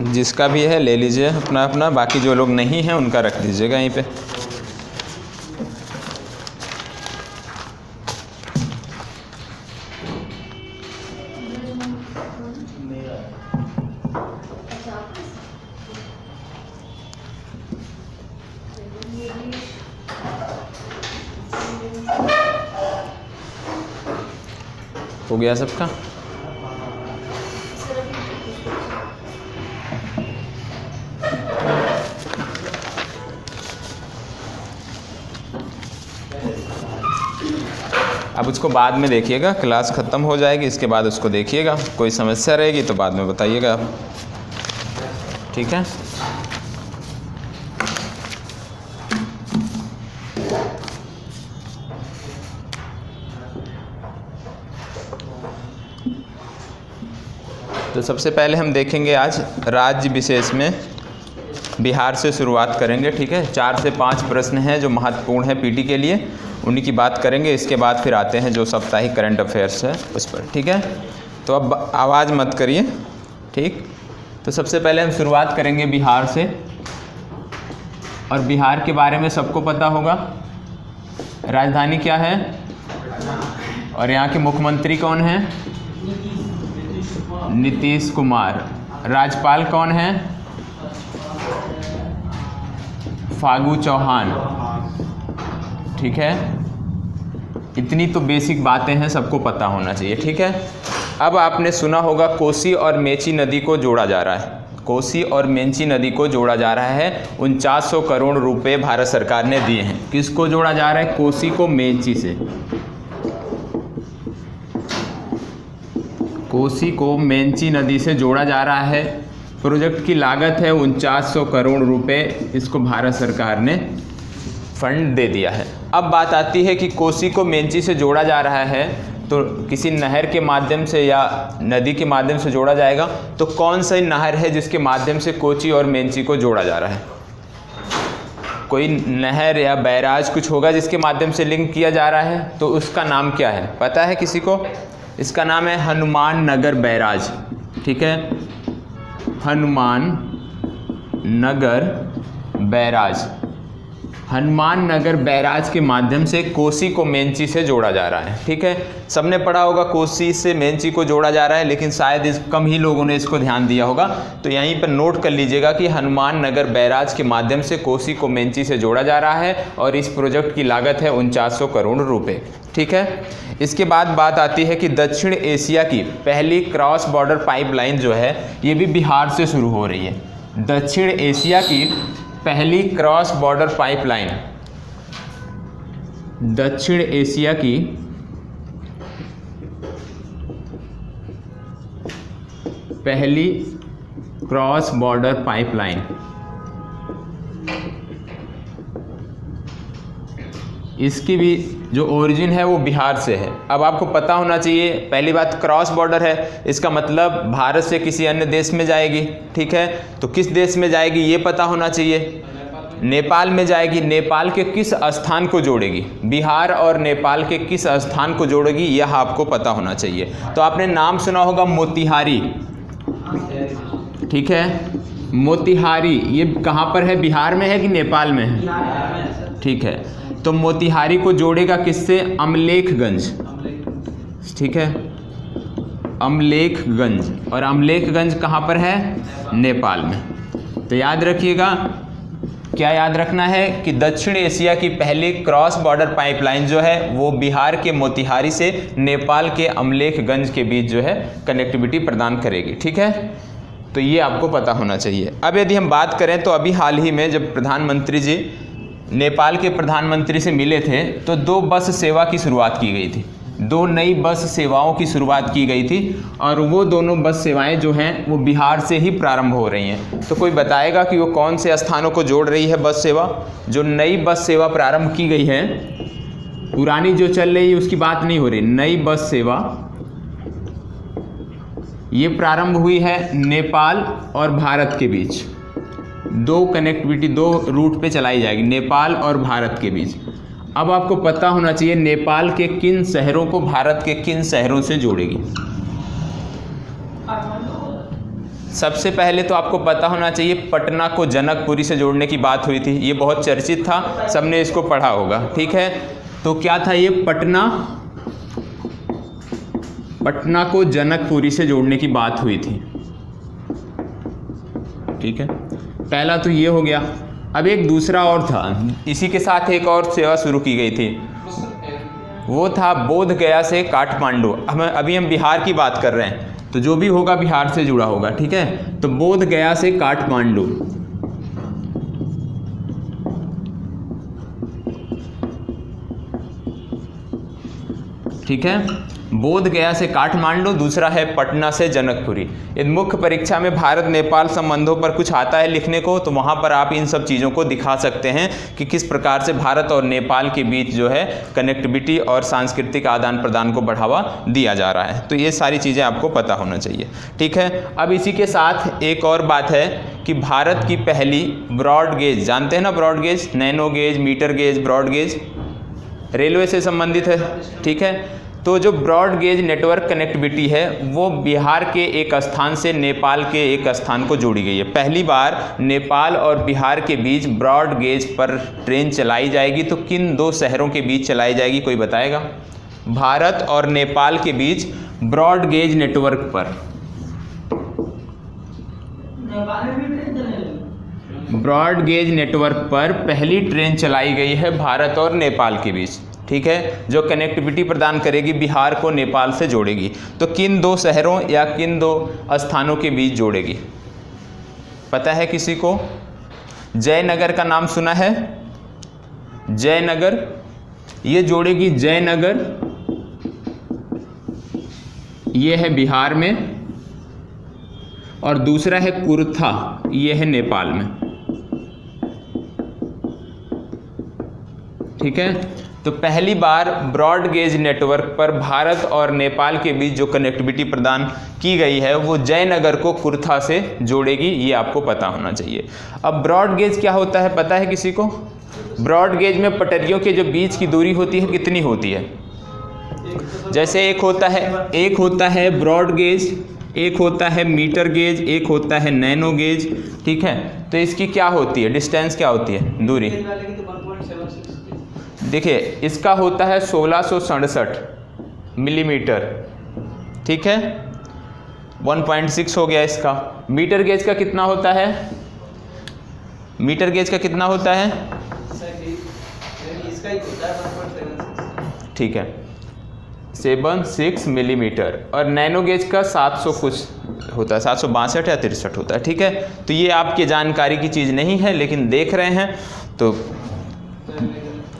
जिसका भी है ले लीजिए अपना अपना, बाकी जो लोग नहीं हैं उनका रख दीजिएगा यहीं पे। हो गया सबका? अब उसको बाद में देखिएगा, क्लास ख़त्म हो जाएगी इसके बाद उसको देखिएगा, कोई समस्या रहेगी तो बाद में बताइएगा आप, ठीक है। तो सबसे पहले हम देखेंगे आज राज्य विशेष में बिहार से शुरुआत करेंगे, ठीक है। 4 से 5 प्रश्न हैं जो महत्वपूर्ण है पीटी के लिए, उन्हीं की बात करेंगे। इसके बाद फिर आते हैं जो साप्ताहिक करंट अफेयर्स है उस पर, ठीक है। तो अब आवाज़ मत करिए, ठीक। तो सबसे पहले हम शुरुआत करेंगे बिहार से, और बिहार के बारे में सबको पता होगा। राजधानी क्या है और यहाँ के मुख्यमंत्री कौन हैं? नीतीश कुमार। राज्यपाल कौन है? फागू चौहान, ठीक है। इतनी तो बेसिक बातें हैं, सबको पता होना चाहिए, ठीक है। अब आपने सुना होगा कोसी और मेची नदी को जोड़ा जा रहा है, कोसी और मेची नदी को जोड़ा जा रहा है। 4900 करोड़ रुपए भारत सरकार ने दिए हैं। किसको जोड़ा जा रहा है? कोसी को मेची से, कोसी को मेची नदी से जोड़ा जा रहा है। प्रोजेक्ट की लागत है 4900 करोड़ रुपए, इसको भारत सरकार ने फंड दे दिया है। अब बात आती है कि कोसी को मेची से जोड़ा जा रहा है तो किसी नहर के माध्यम से या नदी के माध्यम से जोड़ा जाएगा, तो कौन सी नहर है जिसके माध्यम से कोसी और मेची को जोड़ा जा रहा है? कोई नहर या बैराज कुछ होगा जिसके माध्यम से लिंक किया जा रहा है, तो उसका नाम क्या है पता है किसी को? इसका नाम है हनुमान नगर बैराज, ठीक है। हनुमान नगर बैराज, हनुमान नगर बैराज के माध्यम से कोसी को मेची से जोड़ा जा रहा है, ठीक है। सबने पढ़ा होगा कोसी से मेची को जोड़ा जा रहा है, लेकिन शायद कम ही लोगों ने इसको ध्यान दिया होगा। तो यहीं पर नोट कर लीजिएगा कि हनुमान नगर बैराज के माध्यम से कोसी को मेची से जोड़ा जा रहा है, और इस प्रोजेक्ट की लागत है 4900 करोड़ रुपए, ठीक है। इसके बाद बात आती है कि दक्षिण एशिया की पहली क्रॉस बॉर्डर पाइपलाइन जो है ये भी बिहार से शुरू हो रही है। दक्षिण एशिया की पहली क्रॉस बॉर्डर पाइपलाइन, दक्षिण एशिया की पहली क्रॉस बॉर्डर पाइपलाइन, इसकी भी जो ओरिजिन है वो बिहार से है। अब आपको पता होना चाहिए, पहली बात क्रॉस बॉर्डर है, इसका मतलब भारत से किसी अन्य देश में जाएगी, ठीक है। तो किस देश में जाएगी ये पता होना चाहिए। नेपाल में जाएगी। नेपाल के किस स्थान को जोड़ेगी? बिहार और नेपाल के किस स्थान को जोड़ेगी यह आपको पता होना चाहिए। तो आपने नाम सुना होगा मोतिहारी, ठीक है। मोतिहारी ये कहाँ पर है? बिहार में है कि नेपाल में है? ठीक है। तो मोतिहारी को जोड़ेगा किससे? अमलेखगंज, ठीक है। अमलेखगंज, और अमलेखगंज कहाँ पर है? नेपाल में। तो याद रखिएगा, क्या याद रखना है कि दक्षिण एशिया की पहली क्रॉस बॉर्डर पाइपलाइन जो है वो बिहार के मोतिहारी से नेपाल के अमलेखगंज के बीच जो है कनेक्टिविटी प्रदान करेगी, ठीक है। तो ये आपको पता होना चाहिए। अब यदि हम बात करें तो अभी हाल ही में जब प्रधानमंत्री जी नेपाल के प्रधानमंत्री से मिले थे तो 2 बस सेवा की शुरुआत की गई थी, 2 नई बस सेवाओं की शुरुआत की गई थी, और वो दोनों बस सेवाएं जो हैं वो बिहार से ही प्रारंभ हो रही हैं। तो कोई बताएगा कि वो कौन से स्थानों को जोड़ रही है बस सेवा? जो नई बस सेवा प्रारंभ की गई है, पुरानी जो चल रही है उसकी बात नहीं हो रही, नई बस सेवा ये प्रारंभ हुई है नेपाल और भारत के बीच। 2 कनेक्टिविटी 2 रूट पे चलाई जाएगी, नेपाल और भारत के बीच। अब आपको पता होना चाहिए नेपाल के किन शहरों को भारत के किन शहरों से जोड़ेगी। सबसे पहले तो आपको पता होना चाहिए पटना को जनकपुरी से जोड़ने की बात हुई थी, ये बहुत चर्चित था, सबने इसको पढ़ा होगा। ठीक है, तो क्या था ये, पटना को जनकपुरी से जोड़ने की बात हुई थी। ठीक है, पहला तो ये हो गया। अब एक दूसरा और था, इसी के साथ एक और सेवा शुरू की गई थी, वो था बोध गया से काठमांडू। अभी हम बिहार की बात कर रहे हैं, तो जो भी होगा बिहार से जुड़ा होगा। ठीक है, तो बोध गया से काठमांडू, ठीक है, बोध गया से काठमांडू, दूसरा है पटना से जनकपुरी। यदि मुख्य परीक्षा में भारत नेपाल संबंधों पर कुछ आता है लिखने को, तो वहाँ पर आप इन सब चीज़ों को दिखा सकते हैं कि किस प्रकार से भारत और नेपाल के बीच जो है कनेक्टिविटी और सांस्कृतिक आदान प्रदान को बढ़ावा दिया जा रहा है। तो ये सारी चीज़ें आपको पता होना चाहिए। ठीक है, अब इसी के साथ एक और बात है कि भारत की पहली ब्रॉड गेज, जानते हैं ना broad gauge, nano gauge, metre gauge, broad gauge railway से संबंधित है। ठीक है, तो जो ब्रॉड गेज नेटवर्क कनेक्टिविटी है वो बिहार के एक स्थान से नेपाल के एक स्थान को जोड़ी गई है। पहली बार नेपाल और बिहार के बीच ब्रॉड गेज पर ट्रेन चलाई जाएगी, तो किन दो शहरों के बीच चलाई जाएगी, कोई बताएगा? भारत और नेपाल के बीच ब्रॉड गेज नेटवर्क पर, ब्रॉड गेज नेटवर्क पर पहली ट्रेन चलाई गई है भारत और नेपाल के बीच। ठीक है, जो कनेक्टिविटी प्रदान करेगी बिहार को नेपाल से जोड़ेगी। तो किन दो शहरों या किन दो स्थानों के बीच जोड़ेगी, पता है किसी को? जयनगर का नाम सुना है? जयनगर, ये जोड़ेगी जयनगर, ये है बिहार में, और दूसरा है कुर्था, ये है नेपाल में। ठीक है, तो पहली बार ब्रॉड गेज नेटवर्क पर भारत और नेपाल के बीच जो कनेक्टिविटी प्रदान की गई है वो जयनगर को कुर्था से जोड़ेगी, ये आपको पता होना चाहिए। अब ब्रॉड गेज क्या होता है, पता है किसी को? ब्रॉड गेज में पटरियों के जो बीच की दूरी होती है कितनी होती है? जैसे एक होता है ब्रॉड गेज, एक होता है मीटर गेज, एक होता है नैनो गेज। ठीक है, तो इसकी क्या होती है, डिस्टेंस क्या होती है, दूरी? देखिए, इसका होता है 1667 मिलीमीटर। ठीक है, 1.6 हो गया इसका। मीटर गेज का कितना होता है? मीटर गेज का कितना होता है? ठीक है, 76 मिलीमीटर। और नैनो गेज का 700 कुछ होता है, 762 या 63 होता है। ठीक है, तो ये आपकी जानकारी की चीज़ नहीं है, लेकिन देख रहे हैं तो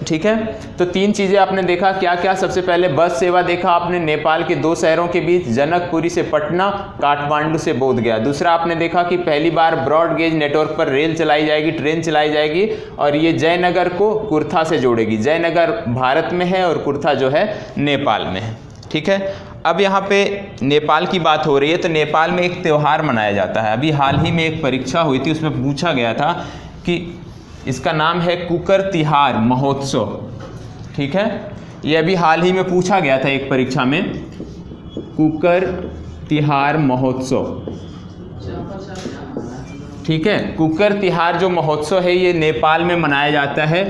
ठीक है। तो तीन चीज़ें आपने देखा, क्या क्या? सबसे पहले बस सेवा देखा आपने नेपाल के दो शहरों के बीच, जनकपुरी से पटना, काठमांडू से बोध गया। दूसरा आपने देखा कि पहली बार ब्रॉड गेज नेटवर्क पर रेल चलाई जाएगी, ट्रेन चलाई जाएगी, और ये जयनगर को कुर्था से जोड़ेगी। जयनगर भारत में है और कुर्था जो है नेपाल में है। ठीक है, अब यहाँ पे नेपाल की बात हो रही है, तो नेपाल में एक त्यौहार मनाया जाता है। अभी हाल ही में एक परीक्षा हुई थी, उसमें पूछा गया था कि इसका नाम है कुकर तिहार महोत्सव। ठीक है, ये अभी हाल ही में पूछा गया था एक परीक्षा में, कुकर तिहार महोत्सव। ठीक है, कुकर तिहार जो महोत्सव है ये नेपाल में मनाया जाता है,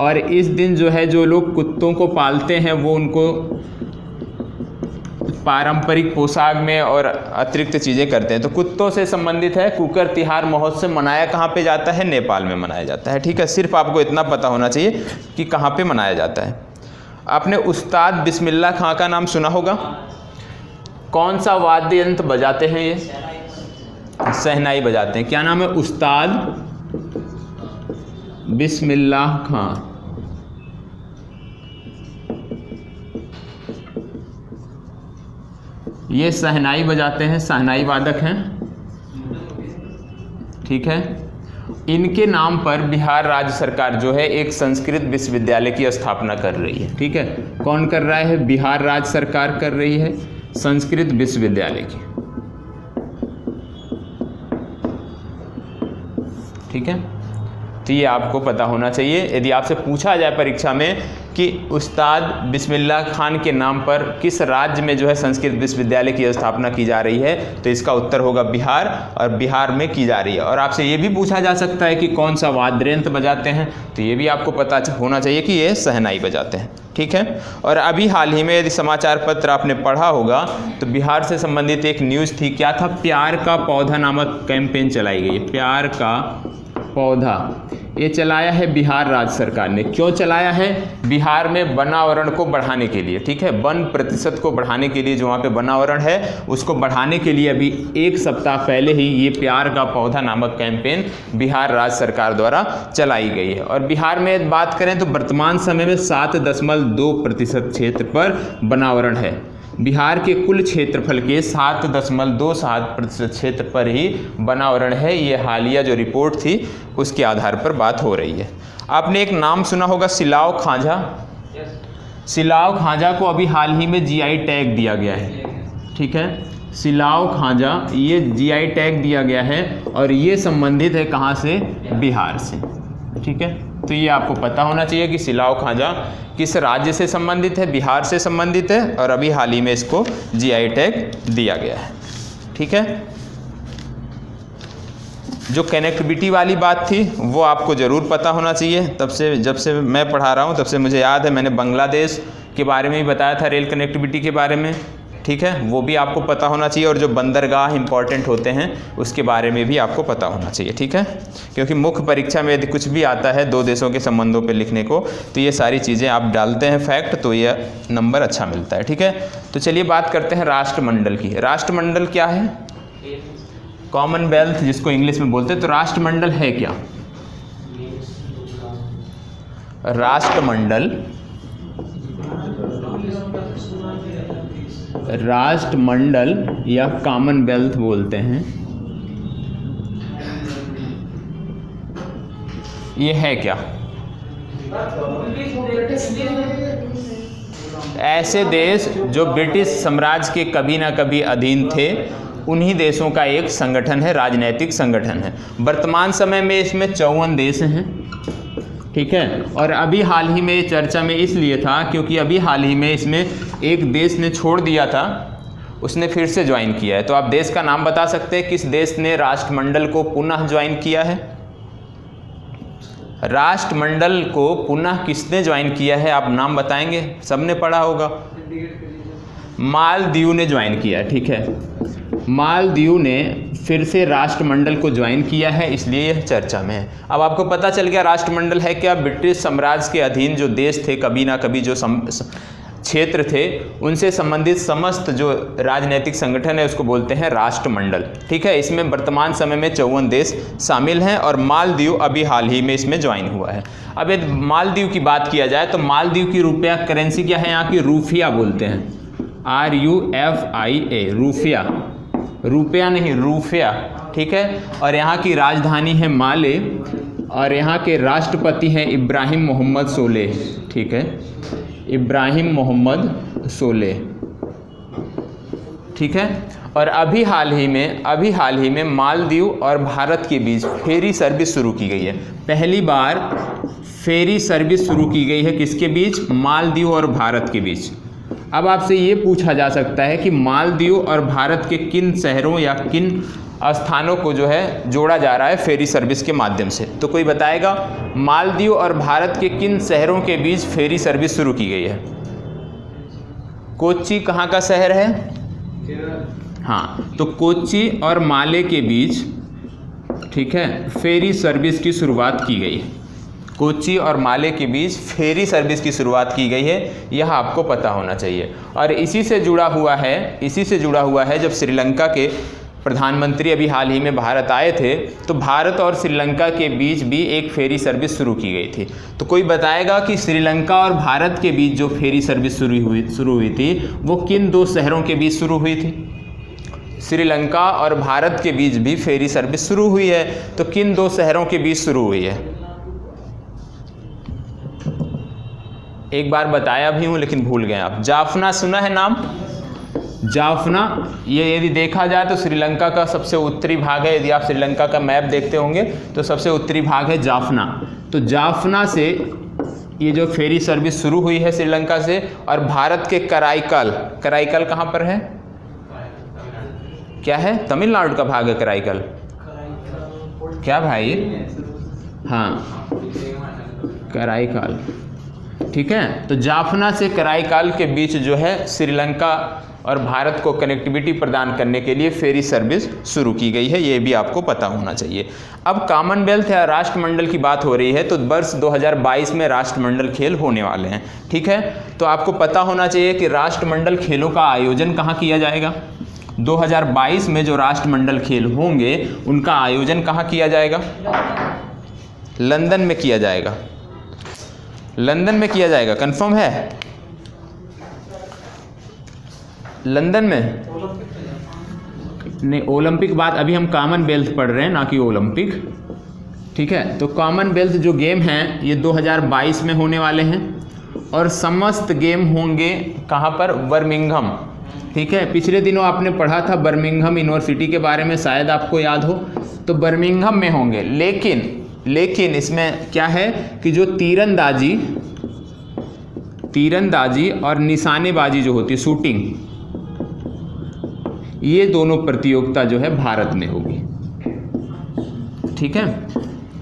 और इस दिन जो है जो लोग कुत्तों को पालते हैं वो उनको पारंपरिक पोशाक में और अतिरिक्त चीज़ें करते हैं। तो कुत्तों से संबंधित है। कुकर तिहार महोत्सव मनाया कहाँ पे जाता है? नेपाल में मनाया जाता है। ठीक है, सिर्फ आपको इतना पता होना चाहिए कि कहाँ पे मनाया जाता है। आपने उस्ताद बिस्मिल्लाह खां का नाम सुना होगा। कौन सा वाद्य यंत्र बजाते हैं ये? शहनाई बजाते हैं। क्या नाम है? उस्ताद बिस्मिल्लाह खां। ये शहनाई बजाते हैं, शहनाई वादक हैं। ठीक है, इनके नाम पर बिहार राज्य सरकार जो है एक संस्कृत विश्वविद्यालय की स्थापना कर रही है। ठीक है, कौन कर रहा है? बिहार राज्य सरकार कर रही है संस्कृत विश्वविद्यालय की। ठीक है, तो ये आपको पता होना चाहिए। यदि आपसे पूछा जाए परीक्षा में कि उस्ताद बिस्मिल्लाह खान के नाम पर किस राज्य में जो है संस्कृत विश्वविद्यालय की स्थापना की जा रही है, तो इसका उत्तर होगा बिहार, और बिहार में की जा रही है। और आपसे ये भी पूछा जा सकता है कि कौन सा वाद्य यंत्र बजाते हैं, तो ये भी आपको पता होना चाहिए कि ये शहनाई बजाते हैं। ठीक है। और अभी हाल ही में यदि समाचार पत्र आपने पढ़ा होगा तो बिहार से संबंधित एक न्यूज़ थी, क्या था, प्यार का पौधा नामक कैंपेन चलाई गई है। प्यार का पौधा ये चलाया है बिहार राज्य सरकार ने। क्यों चलाया है? बिहार में वनावरण को बढ़ाने के लिए। ठीक है, वन प्रतिशत को बढ़ाने के लिए, जो वहाँ पे वनावरण है उसको बढ़ाने के लिए अभी एक सप्ताह पहले ही ये प्यार का पौधा नामक कैंपेन बिहार राज्य सरकार द्वारा चलाई गई है। और बिहार में बात करें तो वर्तमान समय में 7.2% क्षेत्र पर वनावरण है। बिहार के कुल क्षेत्रफल के 7.27% क्षेत्र पर ही वनावरण है। ये हालिया जो रिपोर्ट थी उसके आधार पर बात हो रही है। आपने एक नाम सुना होगा, सिलाव खांजा। सिलाव खांजा को अभी हाल ही में जीआई टैग दिया गया है। ठीक है, सिलाव खांजा ये जीआई टैग दिया गया है और ये संबंधित है कहाँ से? बिहार से। ठीक है, तो ये आपको पता होना चाहिए कि सिलाव खांजा किस राज्य से संबंधित है? बिहार से संबंधित है, और अभी हाल ही में इसको जीआई टैग दिया गया है। ठीक है, जो कनेक्टिविटी वाली बात थी वो आपको ज़रूर पता होना चाहिए। तब से जब से मैं पढ़ा रहा हूँ तब से मुझे याद है, मैंने बांग्लादेश के बारे में भी बताया था, रेल कनेक्टिविटी के बारे में। ठीक है, वो भी आपको पता होना चाहिए, और जो बंदरगाह इंपॉर्टेंट होते हैं उसके बारे में भी आपको पता होना चाहिए। ठीक है, क्योंकि मुख्य परीक्षा में यदि कुछ भी आता है दो देशों के संबंधों पे लिखने को, तो ये सारी चीज़ें आप डालते हैं फैक्ट, तो ये नंबर अच्छा मिलता है। ठीक है, तो चलिए बात करते हैं राष्ट्रमंडल की। राष्ट्रमंडल क्या है? कॉमनवेल्थ जिसको इंग्लिश में बोलते हैं। तो राष्ट्रमंडल है क्या? राष्ट्रमंडल या कॉमनवेल्थ बोलते हैं, ये है क्या? ऐसे देश जो ब्रिटिश साम्राज्य के कभी ना कभी अधीन थे, उन्हीं देशों का एक संगठन है, राजनैतिक संगठन है। वर्तमान समय में इसमें 54 देश हैं। ठीक है, और अभी हाल ही में चर्चा में इसलिए था क्योंकि अभी हाल ही में इसमें एक देश ने छोड़ दिया था, उसने फिर से ज्वाइन किया है। तो आप देश का नाम बता सकते हैं किस देश ने राष्ट्रमंडल को पुनः ज्वाइन किया है? राष्ट्रमंडल को पुनः किसने ज्वाइन किया है, आप नाम बताएंगे? सबने पढ़ा होगा, मालदीव ने ज्वाइन किया। ठीक है, मालदीव ने फिर से राष्ट्रमंडल को ज्वाइन किया है, इसलिए यह चर्चा में है। अब आपको पता चल गया राष्ट्रमंडल है क्या? ब्रिटिश साम्राज्य के अधीन जो देश थे, कभी ना कभी जो क्षेत्र थे, उनसे संबंधित समस्त जो राजनीतिक संगठन है उसको बोलते हैं राष्ट्रमंडल। ठीक है, इसमें वर्तमान समय में 54 देश शामिल हैं, और मालदीव अभी हाल ही में इसमें ज्वाइन हुआ है। अब यदि मालदीव की बात किया जाए तो मालदीव की रुपया करेंसी क्या है? यहाँ की रूफिया बोलते हैं, RUFIA, रूफिया, रुपया नहीं, रूफिया। ठीक है, और यहाँ की राजधानी है माले, और यहाँ के राष्ट्रपति हैं इब्राहिम मोहम्मद सोलेह। ठीक है, इब्राहिम मोहम्मद सोलेह। ठीक है, और अभी हाल ही में मालदीव और भारत के बीच फेरी सर्विस शुरू की गई है। पहली बार फेरी सर्विस शुरू की गई है किसके बीच? मालदीव और भारत के बीच। अब आपसे ये पूछा जा सकता है कि मालदीव और भारत के किन शहरों या किन स्थानों को जो है जोड़ा जा रहा है फेरी सर्विस के माध्यम से? तो कोई बताएगा? मालदीव और भारत के किन शहरों के बीच फेरी सर्विस शुरू की गई है? कोच्चि कहाँ का शहर है? हाँ, तो कोच्चि और माले के बीच, ठीक है, फेरी सर्विस की शुरुआत की गई है। कोच्चि और माले के बीच फेरी सर्विस की शुरुआत की गई है, यह आपको पता होना चाहिए। और इसी से जुड़ा हुआ है जब श्रीलंका के प्रधानमंत्री अभी हाल ही में भारत आए थे, तो भारत और श्रीलंका के बीच भी एक फेरी सर्विस शुरू की गई थी। तो कोई बताएगा कि श्रीलंका और भारत के बीच जो फेरी सर्विस शुरू हुई थी वो किन दो शहरों के बीच शुरू हुई थी? श्रीलंका और भारत के बीच भी फेरी सर्विस शुरू हुई है, तो किन दो शहरों के बीच शुरू हुई है? एक बार बताया भी हूँ लेकिन भूल गए आप। जाफना सुना है नाम? जाफना, ये यदि देखा जाए तो श्रीलंका का सबसे उत्तरी भाग है। यदि आप श्रीलंका का मैप देखते होंगे तो सबसे उत्तरी भाग है जाफना। तो जाफना से ये जो फेरी सर्विस शुरू हुई है श्रीलंका से, और भारत के कराईकल, कराईकल कहाँ पर है, क्या है, तमिलनाडु का भाग है कराईकल, क्या भाई, हाँ कराईकल, ठीक है। तो जाफना से कराईकल के बीच जो है श्रीलंका और भारत को कनेक्टिविटी प्रदान करने के लिए फेरी सर्विस शुरू की गई है, ये भी आपको पता होना चाहिए। अब कॉमनवेल्थ या राष्ट्रमंडल की बात हो रही है, तो वर्ष 2022 में राष्ट्रमंडल खेल होने वाले हैं, ठीक है। तो आपको पता होना चाहिए कि राष्ट्रमंडल खेलों का आयोजन कहाँ किया जाएगा। 2022 में जो राष्ट्रमंडल खेल होंगे उनका आयोजन कहाँ किया जाएगा, लंदन में किया जाएगा, लंदन में किया जाएगा, कंफर्म है, लंदन में नहीं, ओलंपिक बात अभी हम कॉमनवेल्थ पढ़ रहे हैं ना कि ओलंपिक, ठीक है। तो कॉमनवेल्थ जो गेम हैं ये 2022 में होने वाले हैं, और समस्त गेम होंगे कहाँ पर, बर्मिंघम, ठीक है। पिछले दिनों आपने पढ़ा था बर्मिंघम यूनिवर्सिटी के बारे में, शायद आपको याद हो, तो बर्मिंघम में होंगे। लेकिन इसमें क्या है कि जो तीरंदाजी और निशानेबाजी जो होती है, शूटिंग, ये दोनों प्रतियोगिता जो है भारत में होगी, ठीक है।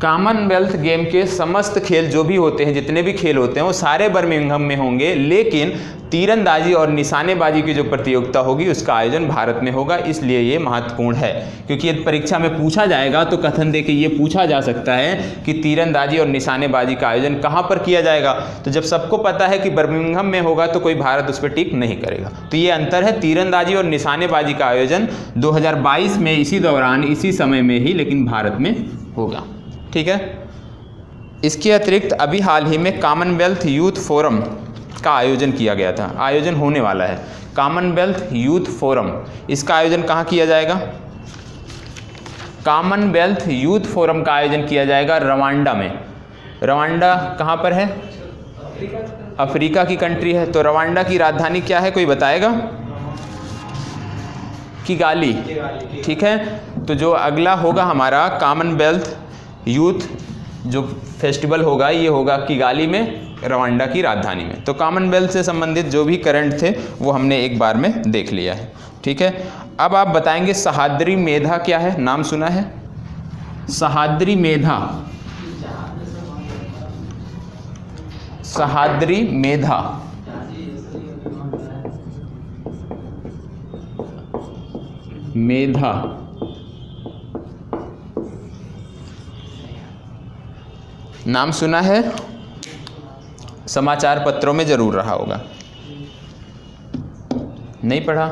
कॉमनवेल्थ गेम के समस्त खेल जो भी होते हैं, जितने भी खेल होते हैं वो सारे बर्मिंघम में होंगे, लेकिन तीरंदाजी और निशानेबाजी की जो प्रतियोगिता होगी उसका आयोजन भारत में होगा। इसलिए ये महत्वपूर्ण है, क्योंकि यदि परीक्षा में पूछा जाएगा तो कथन देके ये पूछा जा सकता है कि तीरंदाजी और निशानेबाजी का आयोजन कहाँ पर किया जाएगा। तो जब सबको पता है कि बर्मिंघम में होगा तो कोई भारत उस पर टिक नहीं करेगा। तो ये अंतर है, तीरंदाजी और निशानेबाजी का आयोजन 2022 में इसी दौरान, इसी समय में ही, लेकिन भारत में होगा, ठीक है। इसके अतिरिक्त अभी हाल ही में कॉमनवेल्थ यूथ फोरम का आयोजन किया गया था, आयोजन होने वाला है कॉमनवेल्थ यूथ फोरम। इसका आयोजन कहाँ किया जाएगा, कॉमनवेल्थ यूथ फोरम का आयोजन किया जाएगा रवांडा में। रवांडा कहाँ पर है, अफ्रीका की कंट्री है। तो रवांडा की राजधानी क्या है, कोई बताएगा, किगाली, ठीक है। तो जो अगला होगा हमारा कॉमनवेल्थ यूथ जो फेस्टिवल होगा, ये होगा किगाली में, रवांडा की राजधानी में। तो कॉमनवेल्थ से संबंधित जो भी करंट थे वो हमने एक बार में देख लिया है, ठीक है। अब आप बताएंगे सह्याद्री मेधा क्या है, नाम सुना है, सह्याद्री मेधा, सह्याद्री मेधा, मेधा नाम सुना है, समाचार पत्रों में जरूर रहा होगा, नहीं पढ़ा।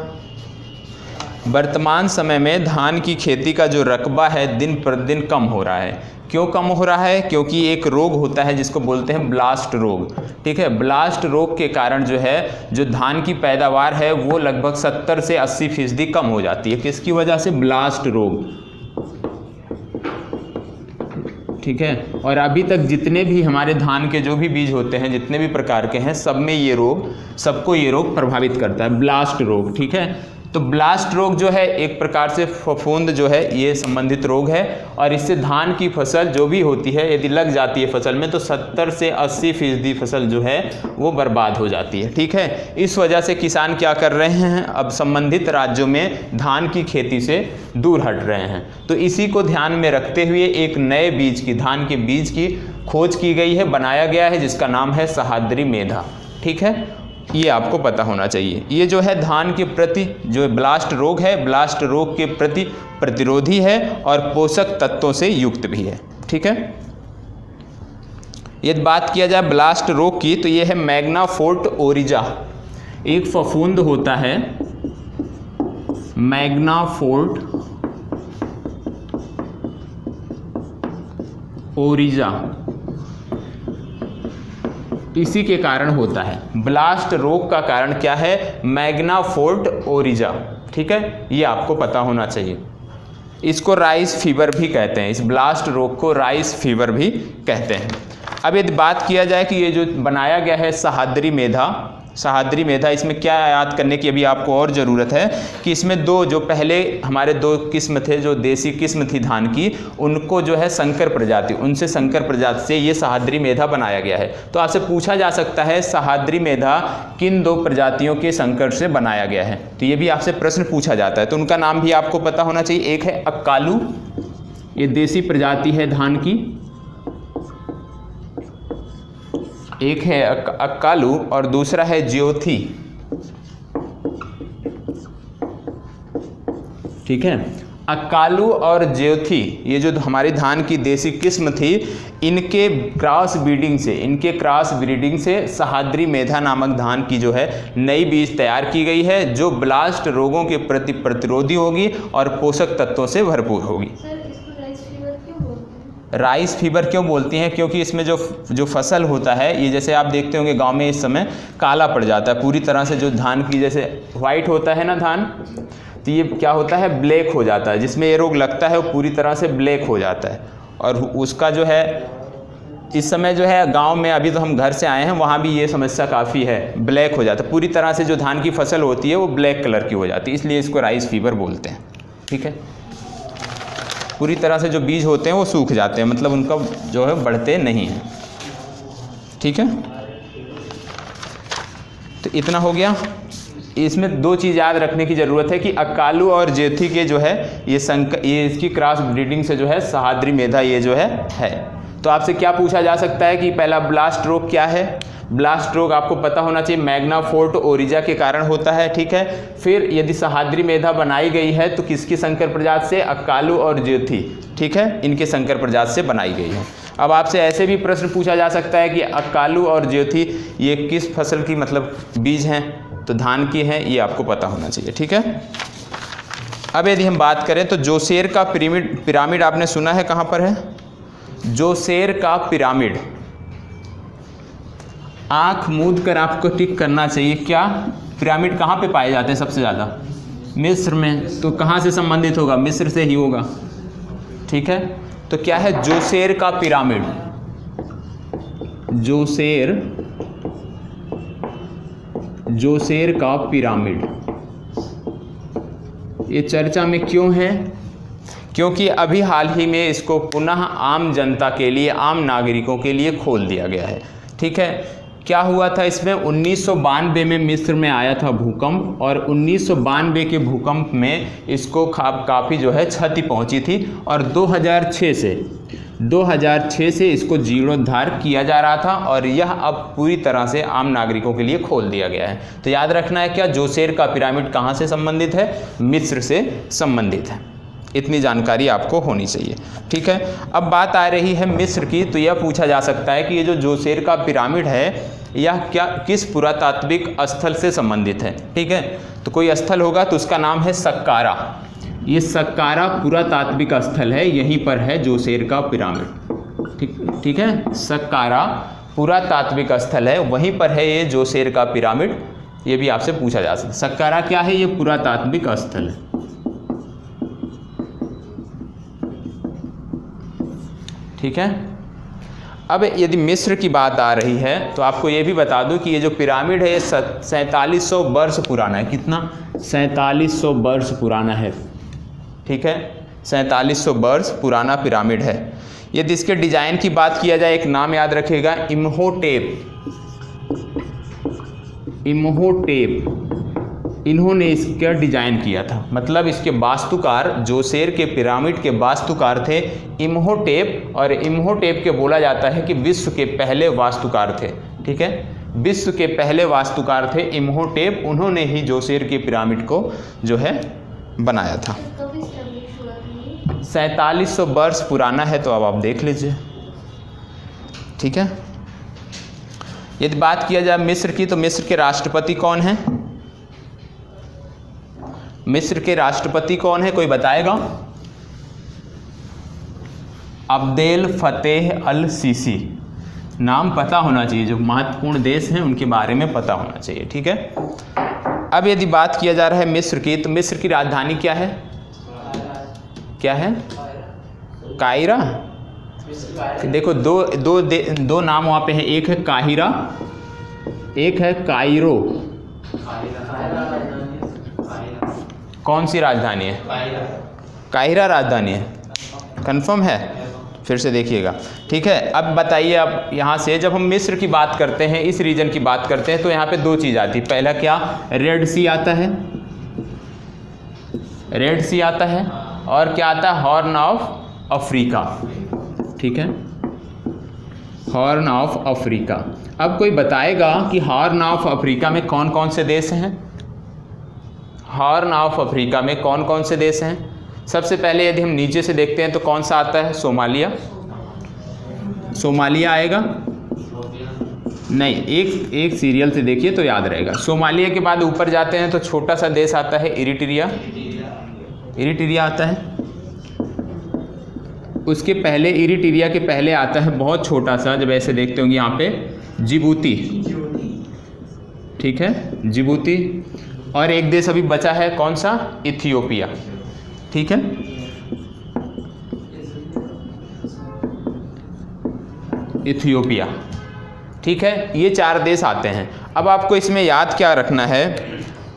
वर्तमान समय में धान की खेती का जो रकबा है दिन प्रतिदिन कम हो रहा है। क्यों कम हो रहा है, क्योंकि एक रोग होता है जिसको बोलते हैं ब्लास्ट रोग, ठीक है। ब्लास्ट रोग के कारण जो है जो धान की पैदावार है वो लगभग 70 से 80% कम हो जाती है। किसकी वजह से, ब्लास्ट रोग, ठीक है। और अभी तक जितने भी हमारे धान के जो भी बीज होते हैं, जितने भी प्रकार के हैं, सब में ये रोग, सबको ये रोग प्रभावित करता है, ब्लास्ट रोग, ठीक है। तो ब्लास्ट रोग जो है एक प्रकार से फफूंद जो है ये संबंधित रोग है, और इससे धान की फसल जो भी होती है यदि लग जाती है फसल में तो 70 से 80% फसल जो है वो बर्बाद हो जाती है, ठीक है। इस वजह से किसान क्या कर रहे हैं, अब संबंधित राज्यों में धान की खेती से दूर हट रहे हैं। तो इसी को ध्यान में रखते हुए एक नए बीज की, धान के बीज की खोज की गई है, बनाया गया है, जिसका नाम है सह्याद्री मेधा, ठीक है। ये आपको पता होना चाहिए। ये जो है धान के प्रति जो ब्लास्ट रोग है, ब्लास्ट रोग के प्रति प्रतिरोधी है और पोषक तत्वों से युक्त भी है, ठीक है। यदि बात किया जाए ब्लास्ट रोग की तो ये है मैग्नाफोर्ट ओरिजा, एक फफूंद होता है मैग्नाफोर्ट ओरिजा, इसी के कारण होता है। ब्लास्ट रोग का कारण क्या है, मैग्नाफोर्ट ओरिजा, ठीक है, ये आपको पता होना चाहिए। इसको राइस फीवर भी कहते हैं, इस ब्लास्ट रोग को राइस फीवर भी कहते हैं। अब यदि बात किया जाए कि ये जो बनाया गया है सह्याद्री मेधा, सहाद्री मेधा, इसमें क्या याद करने की अभी आपको और ज़रूरत है कि इसमें दो जो पहले हमारे दो किस्म थे, जो देसी किस्म थी धान की, उनको जो है संकर प्रजाति, उनसे संकर प्रजाति से ये सहाद्री मेधा बनाया गया है। तो आपसे पूछा जा सकता है सहाद्री मेधा किन दो प्रजातियों के संकर से बनाया गया है, तो ये भी आपसे प्रश्न पूछा जाता है। तो उनका नाम भी आपको पता होना चाहिए। एक है अक्कालू, ये देसी प्रजाति है धान की, एक है अक्कालू और दूसरा है ज्योति। ठीक है, अक्कालू और ज्योति ये जो हमारी धान की देसी किस्म थी, इनके क्रॉस ब्रीडिंग से सहाद्री मेधा नामक धान की जो है नई बीज तैयार की गई है, जो ब्लास्ट रोगों के प्रति प्रतिरोधी होगी और पोषक तत्वों से भरपूर होगी। राइस फीवर क्यों बोलती हैं? क्योंकि इसमें जो फसल होता है, ये जैसे आप देखते होंगे गांव में इस समय काला पड़ जाता है पूरी तरह से, जो धान की जैसे वाइट होता है ना धान, तो ये क्या होता है, ब्लैक हो जाता है। जिसमें ये रोग लगता है वो पूरी तरह से ब्लैक हो जाता है। और उसका जो है इस समय जो है गांव में, अभी तो हम घर से आए हैं, वहाँ भी ये समस्या काफ़ी है, ब्लैक हो जाता है पूरी तरह से। जो धान की फसल होती है वो ब्लैक कलर की हो जाती है, इसलिए इसको राइस फीवर बोलते हैं। ठीक है, पूरी तरह से जो बीज होते हैं वो सूख जाते हैं, मतलब उनका जो है बढ़ते नहीं हैं। ठीक है, तो इतना हो गया। इसमें दो चीज़ याद रखने की ज़रूरत है कि अक्कालू और ज्योति के जो है ये इसकी क्रॉस ब्रीडिंग से जो है सहाद्री मेधा ये जो है। तो आपसे क्या पूछा जा सकता है कि पहला ब्लास्ट रोग क्या है? ब्लास्ट रोग आपको पता होना चाहिए, मैग्ना फोर्ट ओरिजा के कारण होता है। ठीक है, फिर यदि सहाद्री मेधा बनाई गई है तो किसकी संकर प्रजाति से? अक्कालू और ज्योति। ठीक है, इनके संकर प्रजाति से बनाई गई है। अब आपसे ऐसे भी प्रश्न पूछा जा सकता है कि अक्कालू और ज्योति ये किस फसल की मतलब बीज हैं? तो धान की हैं, ये आपको पता होना चाहिए। ठीक है, अब यदि हम बात करें तो जोसेर का पिरामिड आपने सुना है, कहाँ पर है? जोसेर का पिरामिड, आंख मूंद कर आपको टिक करना चाहिए। क्या पिरामिड कहाँ पे पाए जाते हैं सबसे ज़्यादा? मिस्र में। तो कहाँ से संबंधित होगा? मिस्र से ही होगा। ठीक है, तो क्या है? जोसेर का पिरामिड। जोसेर का पिरामिड ये चर्चा में क्यों है? क्योंकि अभी हाल ही में इसको पुनः आम जनता के लिए, आम नागरिकों के लिए खोल दिया गया है। ठीक है, क्या हुआ था इसमें? 1992 में मिस्र में आया था भूकंप, और 1992 के भूकंप में इसको काफ़ी जो है क्षति पहुंची थी, और 2006 से इसको जीर्णोद्धार किया जा रहा था, और यह अब पूरी तरह से आम नागरिकों के लिए खोल दिया गया है। तो याद रखना है क्या, जोसेर का पिरामिड कहाँ से संबंधित है? मिस्र से संबंधित है। इतनी जानकारी आपको होनी चाहिए। ठीक है, अब बात आ रही है मिस्र की, तो यह पूछा जा सकता है कि ये जो जोसेर का पिरामिड है यह किस पुरातात्विक स्थल से संबंधित है? ठीक है, तो कोई स्थल होगा तो उसका नाम है सक्कारा। ये सक्कारा पुरातात्विक स्थल है, यहीं पर है जोसेर का पिरामिड। ठीक है, सक्कारा पुरातात्विक स्थल है, वहीं पर है ये जोसेर का पिरामिड। ये भी आपसे पूछा जा सकता है। सक्कारा क्या है? ये पुरातात्विक स्थल है। ठीक है, अब यदि मिस्र की बात आ रही है तो आपको ये भी बता दूं कि ये जो पिरामिड है ये 4700 वर्ष पुराना है। कितना? 4700 वर्ष पुराना है। ठीक है, 4700 वर्ष पुराना पिरामिड है। यदि इसके डिजाइन की बात किया जाए, एक नाम याद रखिएगा, इम्होटेप। इन्होंने इसका डिजाइन किया था, मतलब इसके वास्तुकार, जोसेर के पिरामिड के वास्तुकार थे इम्होटेप, और इम्होटेप के बोला जाता है कि विश्व के पहले वास्तुकार थे। ठीक है, विश्व के पहले वास्तुकार थे इम्होटेप, उन्होंने ही जोसेर के पिरामिड को जो है बनाया था। 4700 वर्ष पुराना है, तो अब आप देख लीजिए। ठीक है, यदि बात किया जाए मिस्र की, तो मिस्र के राष्ट्रपति कौन हैं? मिस्र के राष्ट्रपति कौन है, कोई बताएगा? अब्देल फतेह अल सीसी। नाम पता होना चाहिए, जो महत्वपूर्ण देश हैं उनके बारे में पता होना चाहिए। ठीक है, अब यदि बात किया जा रहा है मिस्र की, तो मिस्र की राजधानी क्या है? क्या है? काहिरा। देखो दो नाम वहाँ पे हैं, एक है काहिरा एक है कायरो। कौन सी राजधानी है? काहिरा राजधानी है। कंफर्म है? फिर से देखिएगा, ठीक है। अब बताइए, अब यहाँ से जब हम मिस्र की बात करते हैं, इस रीजन की बात करते हैं, तो यहाँ पे दो चीज़ आती है। पहला क्या? रेड सी आता है, रेड सी आता है, और क्या आता है? हॉर्न ऑफ अफ्रीका, ठीक है, हॉर्न ऑफ अफ्रीका। अब कोई बताएगा कि हॉर्न ऑफ अफ्रीका में कौन कौन से देश हैं? हॉर्न ऑफ अफ्रीका में कौन कौन से देश हैं? सबसे पहले यदि हम नीचे से देखते हैं तो कौन सा आता है? सोमालिया। सोमालिया आएगा? नहीं, एक सीरियल से देखिए तो याद रहेगा। सोमालिया के बाद ऊपर जाते हैं तो छोटा सा देश आता है इरिट्रिया, इरिट्रिया आता है। उसके पहले, इरिट्रिया के पहले आता है बहुत छोटा सा, जब ऐसे देखते होंगे यहाँ पे, जिबूती, ठीक है, जिबूती। और एक देश अभी बचा है, कौन सा? इथियोपिया, ठीक है। इथियोपिया, ठीक है। ये 4 देश आते हैं। अब आपको इसमें याद क्या रखना है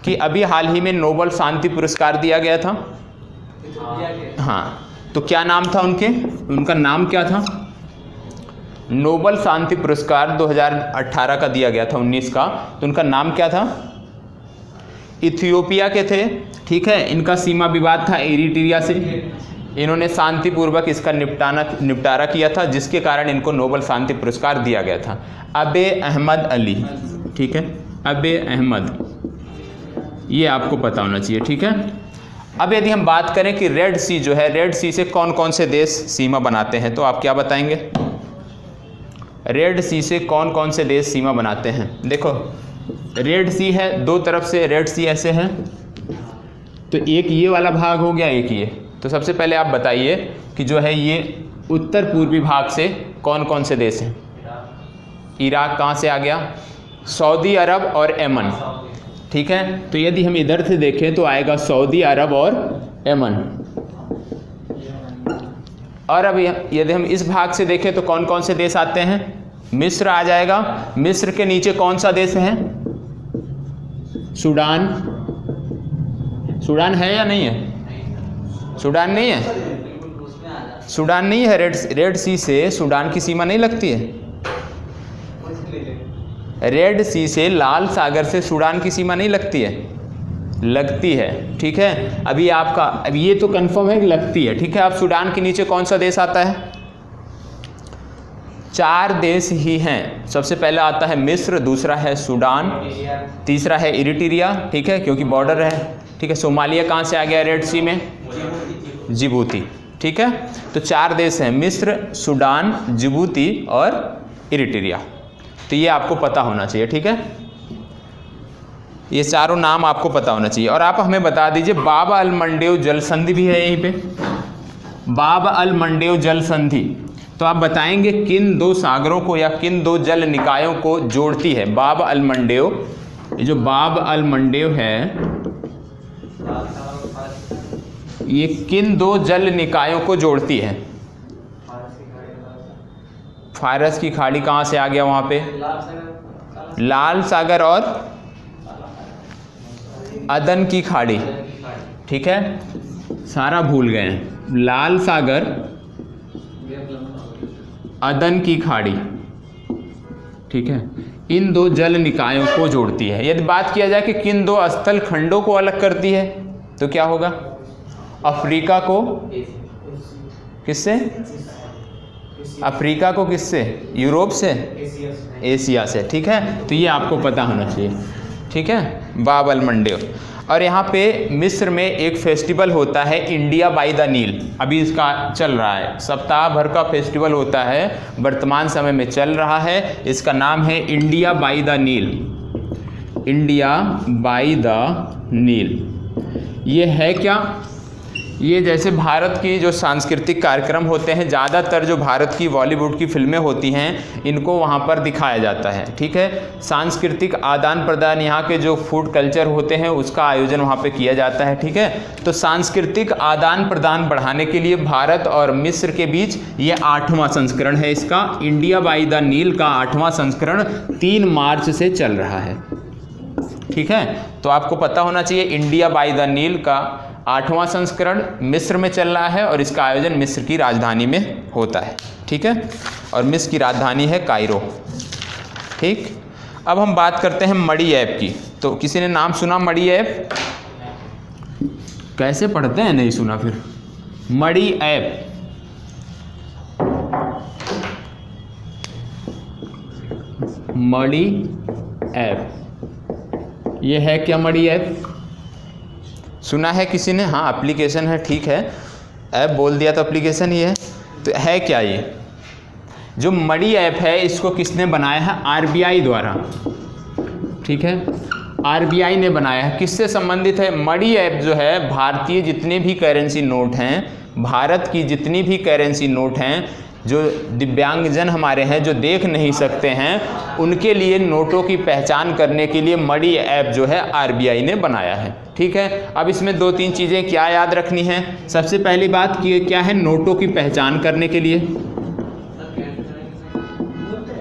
कि अभी हाल ही में नोबेल शांति पुरस्कार दिया गया था। हाँ, तो क्या नाम था उनका नाम क्या था? नोबेल शांति पुरस्कार 2018 का दिया गया था, 19 का। तो उनका नाम क्या था? इथियोपिया के थे, ठीक है। इनका सीमा विवाद था इरिट्रिया से। इन्होंने शांतिपूर्वक इसका निपटारा किया था, जिसके कारण इनको नोबेल शांति पुरस्कार दिया गया था। अबे अहमद अली, ठीक है, अबे अहमद, ये आपको पता होना चाहिए, ठीक है। अब यदि हम बात करें कि रेड सी जो है, रेड सी से कौन कौन से देश सीमा बनाते हैं, तो आप क्या बताएंगे? रेड सी से कौन कौन से देश सीमा बनाते हैं? देखो, रेड सी है, दो तरफ से रेड सी ऐसे है, तो एक ये वाला भाग हो गया, एक ये। तो सबसे पहले आप बताइए कि जो है ये उत्तर पूर्वी भाग से कौन कौन से देश हैं? इराक कहाँ से आ गया? सऊदी अरब और यमन, ठीक है। तो यदि हम इधर से देखें तो आएगा सऊदी अरब और यमन। और अब यदि हम इस भाग से देखें तो कौन कौन से देश आते हैं? मिस्र आ जाएगा। मिस्र के नीचे कौन सा देश है? सूडान। सूडान है या नहीं है? सूडान नहीं है, सूडान नहीं है। रेड सी से सूडान की सीमा नहीं लगती है। रेड सी से लाल सागर से सूडान की सीमा नहीं लगती है, लगती है, ठीक है। अभी आपका, अब ये तो कंफर्म है कि लगती है, ठीक है। अब सूडान के नीचे कौन सा देश आता है? 4 देश ही हैं। सबसे पहला आता है मिस्र, दूसरा है सूडान, तीसरा है इरिट्रिया, ठीक है, क्योंकि बॉर्डर है, ठीक है। सोमालिया कहाँ से आ गया रेड सी में? जिबूती, ठीक है। तो 4 देश हैं, मिस्र, सूडान, जिबूती और इरिट्रिया। तो ये आपको पता होना चाहिए, ठीक है। ये चारों नाम आपको पता होना चाहिए। और आप हमें बता दीजिए, बाब अल मंडेव जल संधि भी है यहीं पे, बाब अल मंडेव जल संधि। तो आप बताएंगे किन 2 सागरों को या किन 2 जल निकायों को जोड़ती है बाब अल मंडेव? ये जो बाब अल मंडेव है, ये किन 2 जल निकायों को जोड़ती है? फारस की खाड़ी कहाँ से आ गया वहाँ पे? लाल सागर और अदन की खाड़ी, ठीक है। सारा भूल गए हैं। लाल सागर, अदन की खाड़ी, ठीक है, इन 2 जल निकायों को जोड़ती है। यदि बात किया जाए कि किन 2 स्थल खंडों को अलग करती है, तो क्या होगा? अफ्रीका को किससे? अफ्रीका को किससे? यूरोप से, एशिया से, ठीक है। तो ये आपको पता होना चाहिए, ठीक है, बाब अल मंडेव। और यहाँ पे मिस्र में एक फेस्टिवल होता है इंडिया बाय द नील, अभी इसका चल रहा है, सप्ताह भर का फेस्टिवल होता है, वर्तमान समय में चल रहा है। इसका नाम है India by the Nile, India by the Nile. ये है क्या? ये जैसे भारत की जो सांस्कृतिक कार्यक्रम होते हैं, ज़्यादातर जो भारत की बॉलीवुड की फिल्में होती हैं इनको वहाँ पर दिखाया जाता है। ठीक है, सांस्कृतिक आदान प्रदान, यहाँ के जो फूड कल्चर होते हैं उसका आयोजन वहाँ पे किया जाता है। ठीक है, तो सांस्कृतिक आदान प्रदान बढ़ाने के लिए भारत और मिस्र के बीच ये 8वां संस्करण है इसका। इंडिया बाय द नील का 8वां संस्करण 3 मार्च से चल रहा है। ठीक है, तो आपको पता होना चाहिए इंडिया बाय द नील का 8वां संस्करण मिस्र में चल रहा है और इसका आयोजन मिस्र की राजधानी में होता है। ठीक है, और मिस्र की राजधानी है कायरो। ठीक, अब हम बात करते हैं मड़ी ऐप की। तो किसी ने नाम सुना मड़ी ऐप? कैसे पढ़ते हैं, नहीं सुना फिर? मड़ी ऐप, मड़ी ऐप, ये है क्या मड़ी ऐप? सुना है किसी ने? हाँ, एप्लीकेशन है। ठीक है, ऐप बोल दिया तो एप्लीकेशन ही है। तो है क्या ये? जो मड़ी ऐप है इसको किसने बनाया है? आरबीआई द्वारा। ठीक है, आरबीआई ने बनाया है। किससे संबंधित है? मड़ी ऐप जो है भारतीय जितने भी करेंसी नोट हैं, भारत की जितनी भी करेंसी नोट हैं, जो दिव्यांगजन हमारे हैं जो देख नहीं सकते हैं, उनके लिए नोटों की पहचान करने के लिए मड़ी ऐप जो है आरबीआई ने बनाया है। ठीक है, अब इसमें 2-3 चीज़ें क्या याद रखनी है। सबसे पहली बात कि क्या है, नोटों की पहचान करने के लिए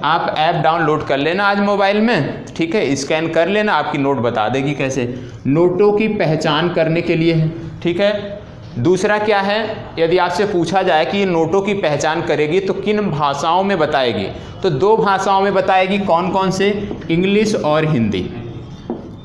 आप ऐप डाउनलोड कर लेना आज मोबाइल में। ठीक है, स्कैन कर लेना, आपकी नोट बता देगी कैसे। नोटों की पहचान करने के लिए है। ठीक है, दूसरा क्या है, यदि आपसे पूछा जाए कि ये नोटों की पहचान करेगी तो किन भाषाओं में बताएगी, तो 2 भाषाओं में बताएगी। कौन कौन से? इंग्लिश और हिंदी।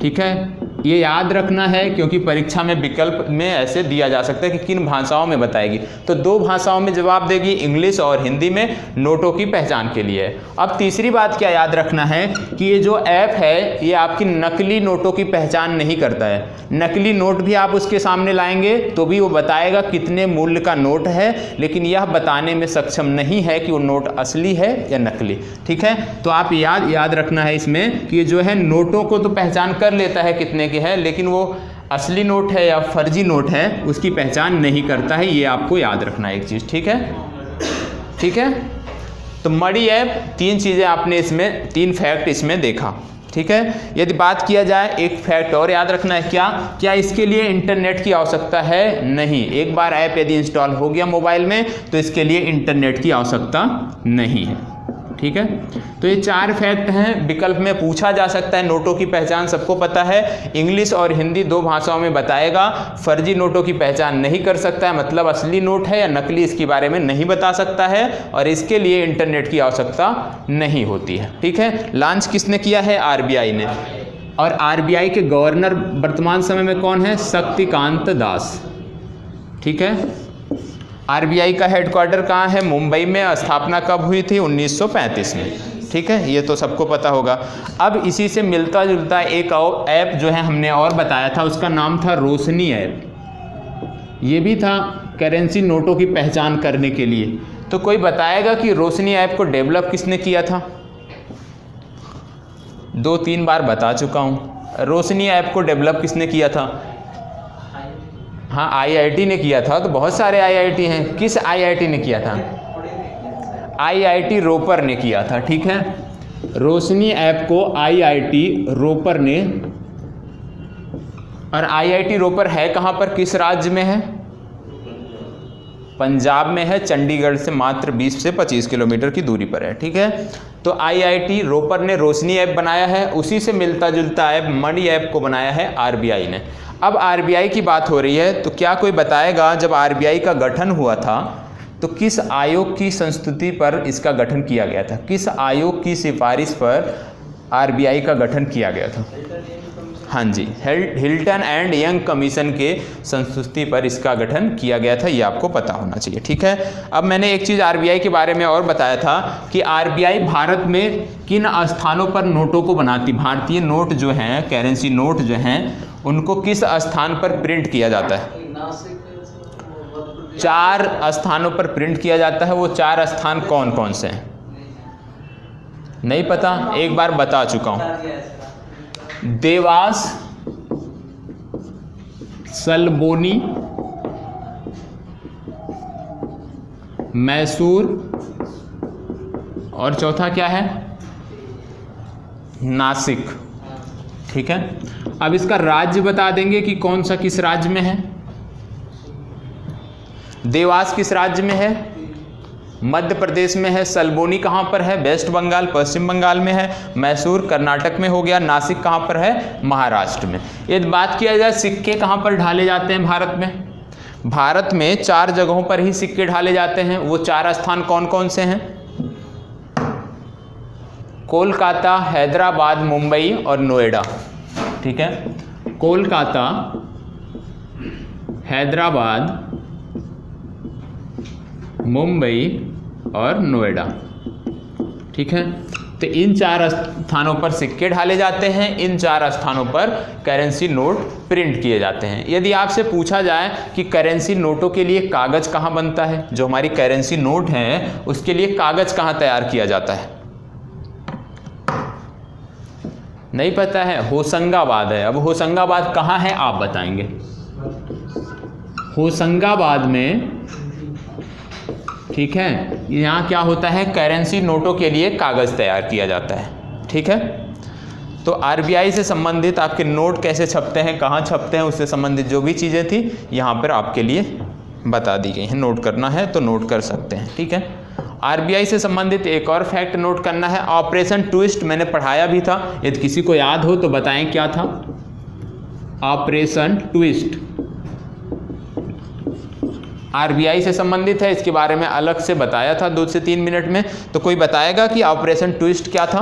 ठीक है, ये याद रखना है क्योंकि परीक्षा में विकल्प में ऐसे दिया जा सकता है कि किन भाषाओं में बताएगी। तो 2 भाषाओं में जवाब देगी, इंग्लिश और हिंदी में, नोटों की पहचान के लिए। अब तीसरी बात क्या याद रखना है कि ये जो ऐप है ये आपकी नकली नोटों की पहचान नहीं करता है। नकली नोट भी आप उसके सामने लाएंगे तो भी वो बताएगा कितने मूल्य का नोट है, लेकिन यह बताने में सक्षम नहीं है कि वो नोट असली है या नकली। ठीक है, तो आप याद रखना है इसमें कि जो है नोटों को तो पहचान कर लेता है कितने के है, लेकिन वो असली नोट है या फर्जी नोट है उसकी पहचान नहीं करता है। ये आपको याद रखना है एक चीज़। ठीक है, ठीक है, तो मड़ी ऐप 3 चीज़ें आपने इसमें, 3 फैक्ट इसमें देखा। ठीक है, यदि बात किया जाए एक फैक्ट और याद रखना है, क्या इसके लिए इंटरनेट की आवश्यकता है? नहीं। एक बार ऐप यदि इंस्टॉल हो गया मोबाइल में तो इसके लिए इंटरनेट की आवश्यकता नहीं है। ठीक है, तो ये 4 फैक्ट हैं। विकल्प में पूछा जा सकता है। नोटों की पहचान सबको पता है, इंग्लिश और हिंदी 2 भाषाओं में बताएगा। फर्जी नोटों की पहचान नहीं कर सकता है, मतलब असली नोट है या नकली इसके बारे में नहीं बता सकता है, और इसके लिए इंटरनेट की आवश्यकता नहीं होती है। ठीक है, लॉन्च किसने किया है? आरबीआई ने। और आरबीआई के गवर्नर वर्तमान समय में कौन है? शक्तिकांत दास। ठीक है, आरबीआई का हेडक्वार्टर कहाँ है? मुंबई में। स्थापना कब हुई थी? 1935 में। ठीक है, ये तो सबको पता होगा। अब इसी से मिलता जुलता एक और ऐप जो है हमने और बताया था, उसका नाम था रोशनी ऐप। ये भी था करेंसी नोटों की पहचान करने के लिए। तो कोई बताएगा कि रोशनी ऐप को डेवलप किसने किया था? 2-3 बार बता चुका हूँ। रोशनी ऐप को डेवलप किसने किया था? हाँ, आईआईटी ने किया था। तो बहुत सारे आईआईटी हैं। किस आईआईटी ने किया था? आईआईटी रोपर ने किया था। ठीक है, रोशनी ऐप को आईआईटी रोपर ने। और आईआईटी रोपर है कहाँ पर, किस राज्य में है? पंजाब में है। चंडीगढ़ से मात्र 20 से 25 किलोमीटर की दूरी पर है। ठीक है, तो आईआईटी रोपर ने रोशनी ऐप बनाया है। उसी से मिलता जुलता ऐप मड़ी ऐप को बनाया है आरबीआई ने। अब आरबीआई की बात हो रही है तो क्या कोई बताएगा जब आरबीआई का गठन हुआ था तो किस आयोग की संस्तुति पर इसका गठन किया गया था? किस आयोग की सिफारिश पर आरबीआई का गठन किया गया था? हाँ जी, हिल्टन एंड यंग कमीशन के संस्तुति पर इसका गठन किया गया था। ये आपको पता होना चाहिए। ठीक है, अब मैंने एक चीज़ आरबीआई के बारे में और बताया था कि आरबीआई भारत में किन स्थानों पर नोटों को बनाती, भारतीय नोट जो हैं, करेंसी नोट जो हैं, उनको किस स्थान पर प्रिंट किया जाता है? 4 स्थानों पर प्रिंट किया जाता है। वो 4 स्थान कौन कौन से हैं? नहीं पता? एक बार बता चुका हूँ। देवास, सलबोनी, मैसूर और चौथा क्या है, नासिक। ठीक है, अब इसका राज्य बता देंगे कि कौन सा किस राज्य में है। देवास किस राज्य में है, मध्य प्रदेश में है। सलबोनी कहाँ पर है, वेस्ट बंगाल पश्चिम बंगाल में है। मैसूर कर्नाटक में हो गया। नासिक कहाँ पर है, महाराष्ट्र में। यदि बात किया जाए सिक्के कहाँ पर ढाले जाते हैं भारत में, भारत में 4 जगहों पर ही सिक्के ढाले जाते हैं। वो 4 स्थान कौन कौन से हैं, कोलकाता, हैदराबाद, मुंबई और नोएडा। ठीक है, कोलकाता, हैदराबाद, मुंबई और नोएडा। ठीक है, तो इन 4 स्थानों पर सिक्के ढाले जाते हैं। इन 4 स्थानों पर करेंसी नोट प्रिंट किए जाते हैं। यदि आपसे पूछा जाए कि करेंसी नोटों के लिए कागज़ कहाँ बनता है, जो हमारी करेंसी नोट है उसके लिए कागज़ कहाँ तैयार किया जाता है, नहीं पता है, होशंगाबाद है। अब होशंगाबाद कहाँ है आप बताएंगे। होशंगाबाद में, ठीक है, यहाँ क्या होता है, करेंसी नोटों के लिए कागज़ तैयार किया जाता है। ठीक है, तो आरबीआई से संबंधित आपके नोट कैसे छपते हैं, कहाँ छपते हैं, उससे संबंधित जो भी चीज़ें थी यहाँ पर आपके लिए बता दी गई हैं। नोट करना है तो नोट कर सकते हैं। ठीक है, आरबीआई से संबंधित एक और फैक्ट नोट करना है, ऑपरेशन ट्विस्ट मैंने पढ़ाया भी था, यदि किसी को याद हो तो बताएं क्या था। ऑपरेशन ट्विस्ट आरबीआई से संबंधित है, इसके बारे में अलग से बताया था 2 से 3 मिनट में। तो कोई बताएगा कि ऑपरेशन ट्विस्ट क्या था।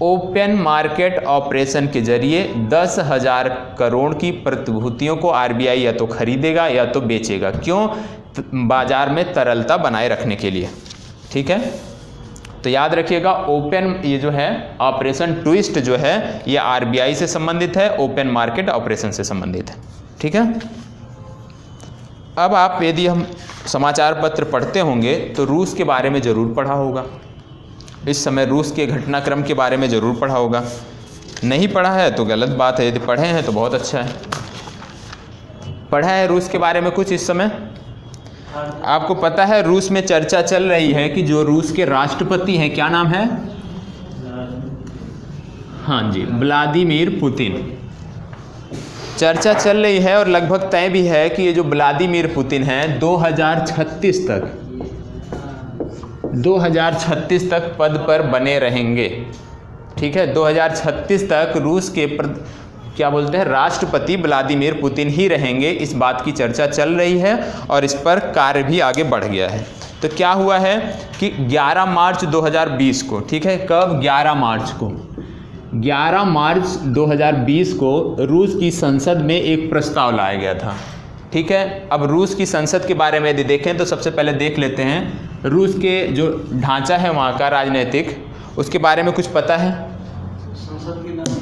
ओपन मार्केट ऑपरेशन के जरिए 10,000 करोड़ की प्रतिभूतियों को आरबीआई या तो खरीदेगा या तो बेचेगा। क्यों, बाजार में तरलता बनाए रखने के लिए। ठीक है, तो याद रखिएगा ओपन, ये जो है ऑपरेशन ट्विस्ट जो है ये आरबीआई से संबंधित है, ओपन मार्केट ऑपरेशन से संबंधित है। ठीक है, अब आप यदि हम समाचार पत्र पढ़ते होंगे तो रूस के बारे में ज़रूर पढ़ा होगा। इस समय रूस के घटनाक्रम के बारे में ज़रूर पढ़ा होगा। नहीं पढ़ा है तो गलत बात है, यदि पढ़े हैं तो बहुत अच्छा है। पढ़ा है रूस के बारे में कुछ इस समय। आपको पता है रूस में चर्चा चल रही है कि जो रूस के राष्ट्रपति हैं, क्या नाम है, हाँ जी, व्लादिमीर पुतिन। चर्चा चल रही है और लगभग तय भी है कि ये जो व्लादिमीर पुतिन हैं 2036 तक पद पर बने रहेंगे। ठीक है, 2036 तक रूस के क्या बोलते हैं राष्ट्रपति व्लादिमीर पुतिन ही रहेंगे। इस बात की चर्चा चल रही है और इस पर कार्य भी आगे बढ़ गया है। तो क्या हुआ है कि 11 मार्च 2020 को, ठीक है, कब, 11 मार्च को, 11 मार्च 2020 को रूस की संसद में एक प्रस्ताव लाया गया था। ठीक है, अब रूस की संसद के बारे में यदि देखें तो सबसे पहले देख लेते हैं रूस के जो ढांचा है वहाँ का राजनीतिक, उसके बारे में कुछ पता है। संसद के नाम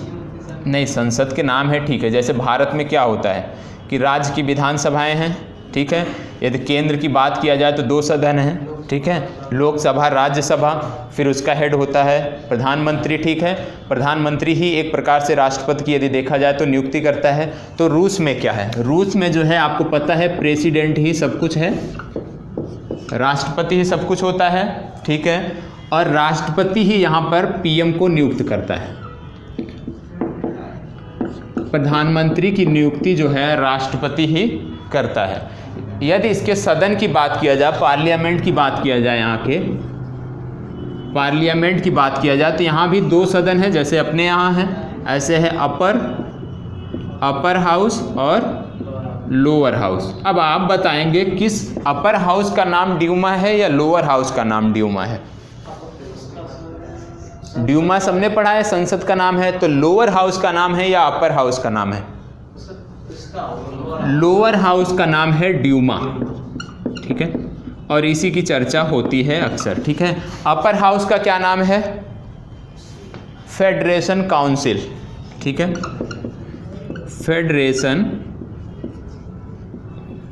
नहीं, संसद के नाम है, ठीक है। जैसे भारत में क्या होता है कि राज्य की विधानसभाएं हैं, ठीक है। यदि केंद्र की बात किया जाए तो 2 सदन हैं, ठीक है, लोकसभा, राज्यसभा, फिर उसका हेड होता है प्रधानमंत्री, ठीक है। प्रधानमंत्री ही एक प्रकार से राष्ट्रपति की यदि देखा जाए तो नियुक्ति करता है। तो रूस में क्या है, रूस में जो है आपको पता है प्रेसिडेंट ही सब कुछ है, राष्ट्रपति ही सब कुछ होता है, ठीक है। और राष्ट्रपति ही यहाँ पर पीएम को नियुक्त करता है। प्रधानमंत्री की नियुक्ति जो है राष्ट्रपति ही करता है। यदि इसके सदन की बात किया जाए, पार्लियामेंट की बात किया जाए, यहाँ के पार्लियामेंट की बात किया जाए तो यहाँ भी 2 सदन है, जैसे अपने यहाँ है, ऐसे है अपर हाउस और लोअर हाउस। अब आप बताएंगे किस अपर हाउस का नाम ड्यूमा है या लोअर हाउस का नाम ड्यूमा है। ड्यूमा सबने पढ़ा है, संसद का नाम है, तो लोअर हाउस का नाम है या अपर हाउस का नाम है। लोअर हाउस का नाम है ड्यूमा, ठीक है, और इसी की चर्चा होती है अक्सर, ठीक है। अपर हाउस का क्या नाम है, फेडरेशन काउंसिल, ठीक है, फेडरेशन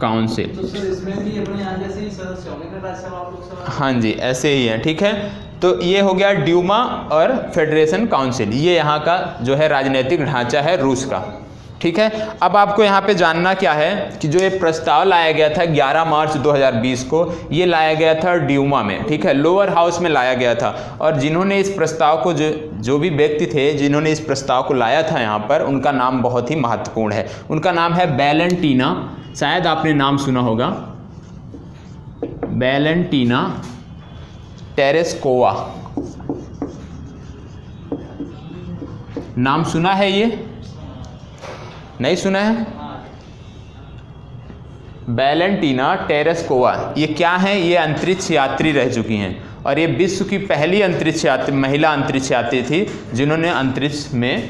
काउंसिल। तो सर इसमें भी अपने यहाँ जैसे ही सदस्य होंगे ना, राज्यसभा लोकसभा, हाँ जी ऐसे ही है, ठीक है। तो ये हो गया ड्यूमा और फेडरेशन काउंसिल, ये यहाँ का जो है राजनीतिक ढांचा है रूस का, ठीक है। अब आपको यहाँ पे जानना क्या है कि जो ये प्रस्ताव लाया गया था 11 मार्च 2020 को, ये लाया गया था ड्यूमा में, ठीक है, लोअर हाउस में लाया गया था। और जिन्होंने इस प्रस्ताव को जो भी व्यक्ति थे जिन्होंने इस प्रस्ताव को लाया था यहाँ पर, उनका नाम बहुत ही महत्वपूर्ण है। उनका नाम है वैलेंटीना, शायद आपने नाम सुना होगा, वैलेंटीना टेरेस्कोवा। नाम सुना है? ये नहीं सुना है? वैलेंटीना टेरेस्कोवा ये क्या है? ये अंतरिक्ष यात्री रह चुकी हैं और ये विश्व की पहली अंतरिक्ष यात्री, महिला अंतरिक्ष यात्री थी जिन्होंने अंतरिक्ष में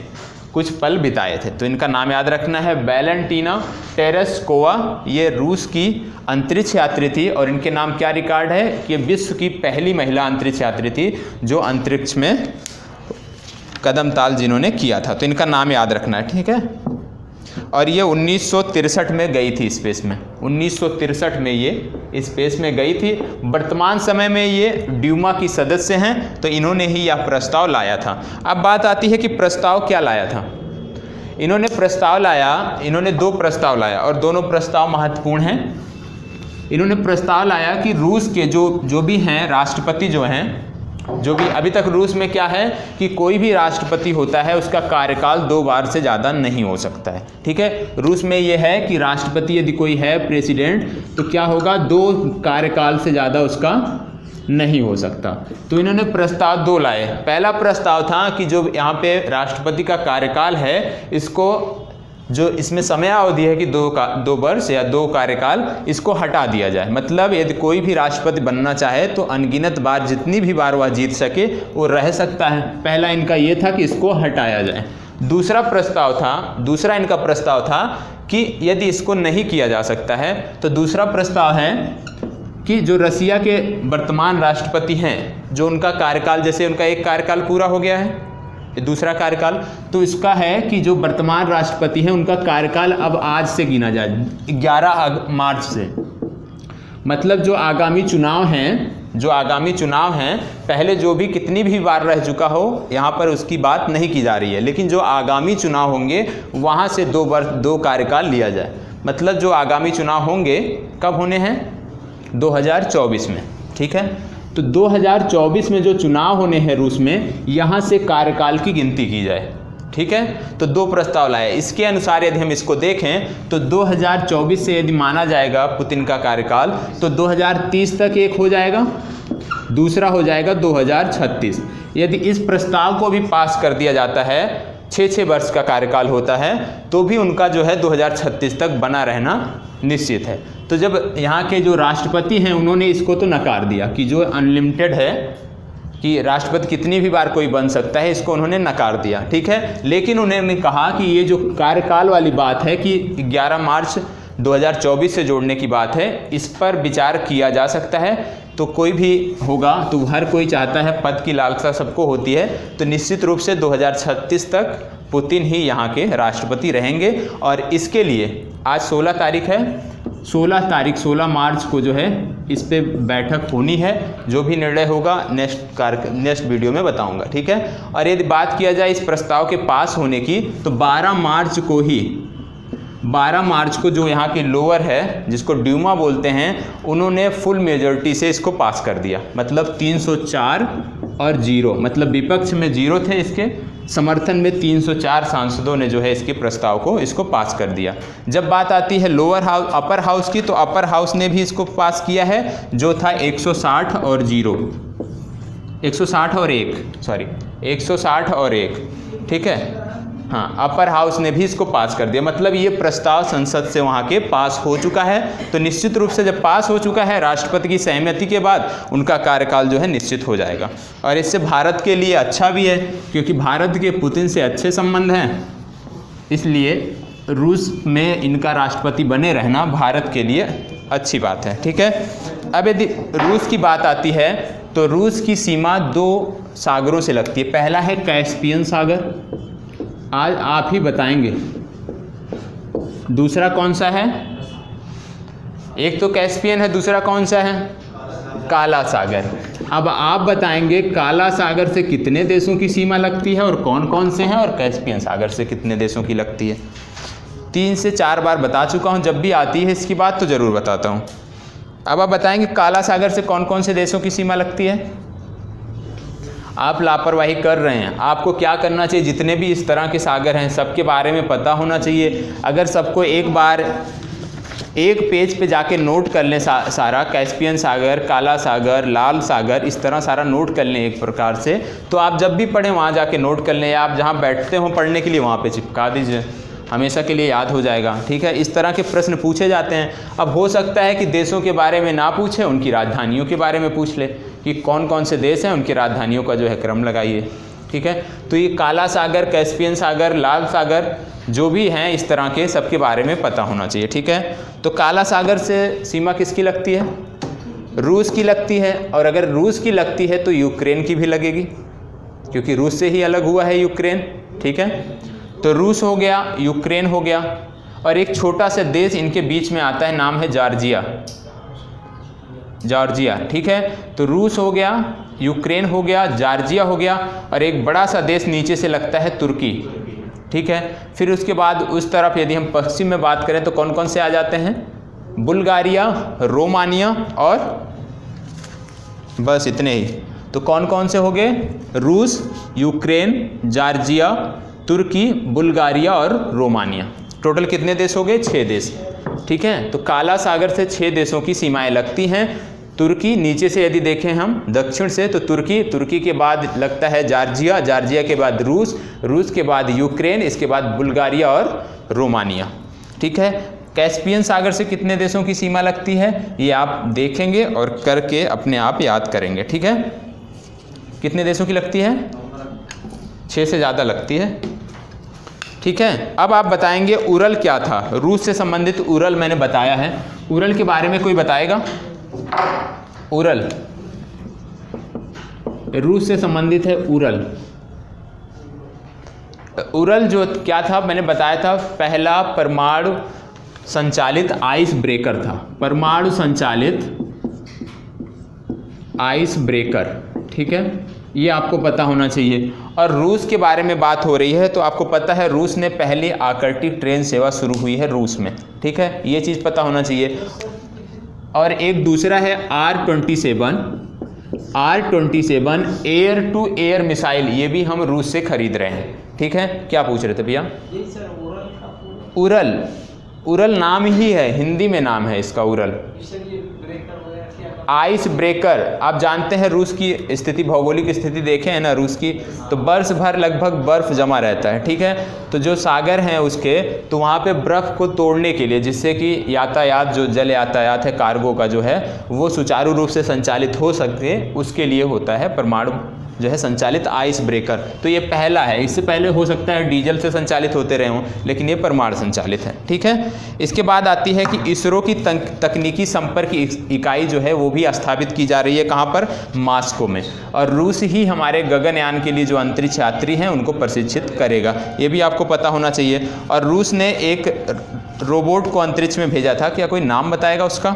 कुछ पल बिताए थे। तो इनका नाम याद रखना है, वैलेंटीना टेरेस्कोवा। ये रूस की अंतरिक्ष यात्री थी और इनके नाम क्या रिकॉर्ड है कि विश्व की पहली महिला अंतरिक्ष यात्री थी जो अंतरिक्ष में कदम ताल जिन्होंने किया था। तो इनका नाम याद रखना है, ठीक है। और ये 1963 में गई थी स्पेस में, 1963 में ये स्पेस में गई थी। वर्तमान समय में ये ड्यूमा की सदस्य हैं, तो इन्होंने ही यह प्रस्ताव लाया था। अब बात आती है कि प्रस्ताव क्या लाया था। इन्होंने प्रस्ताव लाया, इन्होंने 2 प्रस्ताव लाया और दोनों प्रस्ताव महत्वपूर्ण हैं। इन्होंने प्रस्ताव लाया कि रूस के जो भी हैं राष्ट्रपति, जो हैं जो भी अभी तक रूस में क्या है कि कोई भी राष्ट्रपति होता है उसका कार्यकाल 2 बार से ज़्यादा नहीं हो सकता है, ठीक है। रूस में ये है कि राष्ट्रपति यदि कोई है, प्रेसिडेंट, तो क्या होगा, 2 कार्यकाल से ज़्यादा उसका नहीं हो सकता। तो इन्होंने प्रस्ताव 2 लाए। पहला प्रस्ताव था कि जो यहाँ पे राष्ट्रपति का कार्यकाल है, इसको जो इसमें समयावधि है कि 2 वर्ष या 2 कार्यकाल, इसको हटा दिया जाए। मतलब यदि कोई भी राष्ट्रपति बनना चाहे तो अनगिनत बार, जितनी भी बार वह जीत सके वो रह सकता है। पहला इनका ये था कि इसको हटाया जाए। दूसरा इनका प्रस्ताव था कि यदि इसको नहीं किया जा सकता है तो दूसरा प्रस्ताव है कि जो रसिया के वर्तमान राष्ट्रपति हैं, जो उनका कार्यकाल, जैसे उनका एक कार्यकाल पूरा हो गया है, दूसरा कार्यकाल, तो इसका है कि जो वर्तमान राष्ट्रपति हैं उनका कार्यकाल अब आज से गिना जाए, 11 मार्च से। मतलब जो आगामी चुनाव हैं, पहले जो भी कितनी भी बार रह चुका हो, यहाँ पर उसकी बात नहीं की जा रही है, लेकिन जो आगामी चुनाव होंगे वहाँ से 2 कार्यकाल लिया जाए। मतलब जो आगामी चुनाव होंगे कब होने हैं? 2024 में, ठीक है। तो 2024 में जो चुनाव होने हैं रूस में, यहाँ से कार्यकाल की गिनती की जाए, ठीक है। तो 2 प्रस्ताव लाए। इसके अनुसार यदि हम इसको देखें तो 2024 से यदि माना जाएगा पुतिन का कार्यकाल, तो 2030 तक एक हो जाएगा, दूसरा हो जाएगा 2036। यदि इस प्रस्ताव को भी पास कर दिया जाता है, 6 वर्ष का कार्यकाल होता है, तो भी उनका जो है 2036 तक बना रहना निश्चित है। तो जब यहाँ के जो राष्ट्रपति हैं उन्होंने इसको तो नकार दिया कि जो अनलिमिटेड है, कि राष्ट्रपति कितनी भी बार कोई बन सकता है, इसको उन्होंने नकार दिया, ठीक है। लेकिन उन्होंने कहा कि ये जो कार्यकाल वाली बात है कि 11 मार्च 2024 से जोड़ने की बात है, इस पर विचार किया जा सकता है। तो कोई भी होगा, तो हर कोई चाहता है, पद की लालसा सबको होती है, तो निश्चित रूप से 2036 तक पुतिन ही यहाँ के राष्ट्रपति रहेंगे। और इसके लिए आज 16 तारीख है, 16 मार्च को जो है इस पे बैठक होनी है। जो भी निर्णय होगा नेक्स्ट वीडियो में बताऊंगा, ठीक है। और यदि बात किया जाए इस प्रस्ताव के पास होने की, तो 12 मार्च को जो यहाँ के लोअर है, जिसको ड्यूमा बोलते हैं, उन्होंने फुल मेजॉरिटी से इसको पास कर दिया। मतलब 304 और 0, मतलब विपक्ष में 0 थे, इसके समर्थन में 304 सांसदों ने जो है इसके प्रस्ताव को, इसको पास कर दिया। जब बात आती है लोअर हाउस, अपर हाउस की, तो अपर हाउस ने भी इसको पास किया है, जो था 160 और 1, ठीक है। हाँ, अपर हाउस ने भी इसको पास कर दिया। मतलब ये प्रस्ताव संसद से वहाँ के पास हो चुका है। तो निश्चित रूप से जब पास हो चुका है, राष्ट्रपति की सहमति के बाद उनका कार्यकाल जो है निश्चित हो जाएगा। और इससे भारत के लिए अच्छा भी है, क्योंकि भारत के पुतिन से अच्छे संबंध हैं, इसलिए रूस में इनका राष्ट्रपति बने रहना भारत के लिए अच्छी बात है, ठीक है। अब यदि रूस की बात आती है, तो रूस की सीमा 2 सागरों से लगती है। पहला है कैस्पियन सागर, आज आप ही बताएंगे। दूसरा कौन सा है? एक तो कैस्पियन है, दूसरा कौन सा है? काला सागर। अब आप बताएंगे काला सागर से कितने देशों की सीमा लगती है और कौन कौन से हैं, और कैस्पियन सागर से कितने देशों की लगती है। 3 से 4 बार बता चुका हूँ, जब भी आती है इसकी बात तो ज़रूर बताता हूँ। अब आप बताएंगे काला सागर से कौन कौन से देशों की सीमा लगती है। आप लापरवाही कर रहे हैं। आपको क्या करना चाहिए, जितने भी इस तरह के सागर हैं सबके बारे में पता होना चाहिए। अगर सबको एक बार एक पेज पे जाके नोट कर लें सारा, कैस्पियन सागर, काला सागर, लाल सागर, इस तरह सारा नोट कर लें एक प्रकार से, तो आप जब भी पढ़ें वहाँ जाके नोट कर लें, या आप जहाँ बैठते हो पढ़ने के लिए वहाँ पे चिपका दीजिए, हमेशा के लिए याद हो जाएगा। ठीक है, इस तरह के प्रश्न पूछे जाते हैं। अब हो सकता है कि देशों के बारे में ना पूछे, उनकी राजधानियों के बारे में पूछ ले कि कौन कौन से देश हैं, उनकी राजधानियों का जो है क्रम लगाइए। ठीक है, तो ये काला सागर, कैस्पियन सागर, लाल सागर जो भी हैं इस तरह के सबके बारे में पता होना चाहिए। ठीक है, तो काला सागर से सीमा किसकी लगती है, रूस की लगती है। और अगर रूस की लगती है तो यूक्रेन की भी लगेगी, क्योंकि रूस से ही अलग हुआ है यूक्रेन। ठीक है, तो रूस हो गया, यूक्रेन हो गया, और एक छोटा सा देश इनके बीच में आता है, नाम है जॉर्जिया। जॉर्जिया, ठीक है, तो रूस हो गया, यूक्रेन हो गया, जॉर्जिया हो गया, और एक बड़ा सा देश नीचे से लगता है तुर्की। ठीक है, फिर उसके बाद उस तरफ यदि हम पश्चिम में बात करें तो कौन कौन से आ जाते हैं, बुल्गारिया, रोमानिया, और बस इतने ही। तो कौन कौन से हो गए, रूस, यूक्रेन, जॉर्जिया, तुर्की, बुल्गारिया और रोमानिया। टोटल कितने देश हो गए, 6 देश। ठीक है, तो काला सागर से 6 देशों की सीमाएं लगती हैं। तुर्की, नीचे से यदि देखें हम दक्षिण से तो तुर्की, तुर्की के बाद लगता है जॉर्जिया, जॉर्जिया के बाद रूस, रूस के बाद यूक्रेन, इसके बाद बुल्गारिया और रोमानिया। ठीक है, कैस्पियन सागर से कितने देशों की सीमा लगती है ये आप देखेंगे और करके अपने आप याद करेंगे। ठीक है, कितने देशों की लगती है, 6 से ज़्यादा लगती है। ठीक है, अब आप बताएंगे उरल क्या था। रूस से संबंधित उरल मैंने बताया है, उरल के बारे में कोई बताएगा। उरल रूस से संबंधित है, उरल। उरल जो क्या था मैंने बताया था, पहला परमाणु संचालित आइस ब्रेकर था, परमाणु संचालित आइस ब्रेकर। ठीक है, ये आपको पता होना चाहिए। और रूस के बारे में बात हो रही है तो आपको पता है रूस ने पहली आर्कटिक ट्रेन सेवा शुरू हुई है रूस में। ठीक है, ये चीज़ पता होना चाहिए। और एक दूसरा है R-27 air to air missile, ये भी हम रूस से खरीद रहे हैं। ठीक है, क्या पूछ रहे थे भैया। उरल, उरल नाम ही है, हिंदी में नाम है इसका उरल। आइस ब्रेकर, आप जानते हैं रूस की स्थिति, भौगोलिक स्थिति देखें है ना रूस की, तो वर्ष भर लगभग बर्फ़ जमा रहता है। ठीक है, तो जो सागर हैं उसके, तो वहाँ पे बर्फ़ को तोड़ने के लिए, जिससे कि यातायात, जो जल यातायात है कार्गो का जो है, वो सुचारू रूप से संचालित हो सके, उसके लिए होता है परमाणु जो है संचालित आइस ब्रेकर। तो ये पहला है, इससे पहले हो सकता है डीजल से संचालित होते रहे हों, लेकिन ये परमाणु संचालित है। ठीक है, इसके बाद आती है कि इसरो की तकनीकी संपर्क इकाई जो है वो भी स्थापित की जा रही है, कहाँ पर, मॉस्को में। और रूस ही हमारे गगनयान के लिए जो अंतरिक्ष यात्री हैं उनको प्रशिक्षित करेगा, ये भी आपको पता होना चाहिए। और रूस ने एक रोबोट को अंतरिक्ष में भेजा था, क्या कोई नाम बताएगा उसका।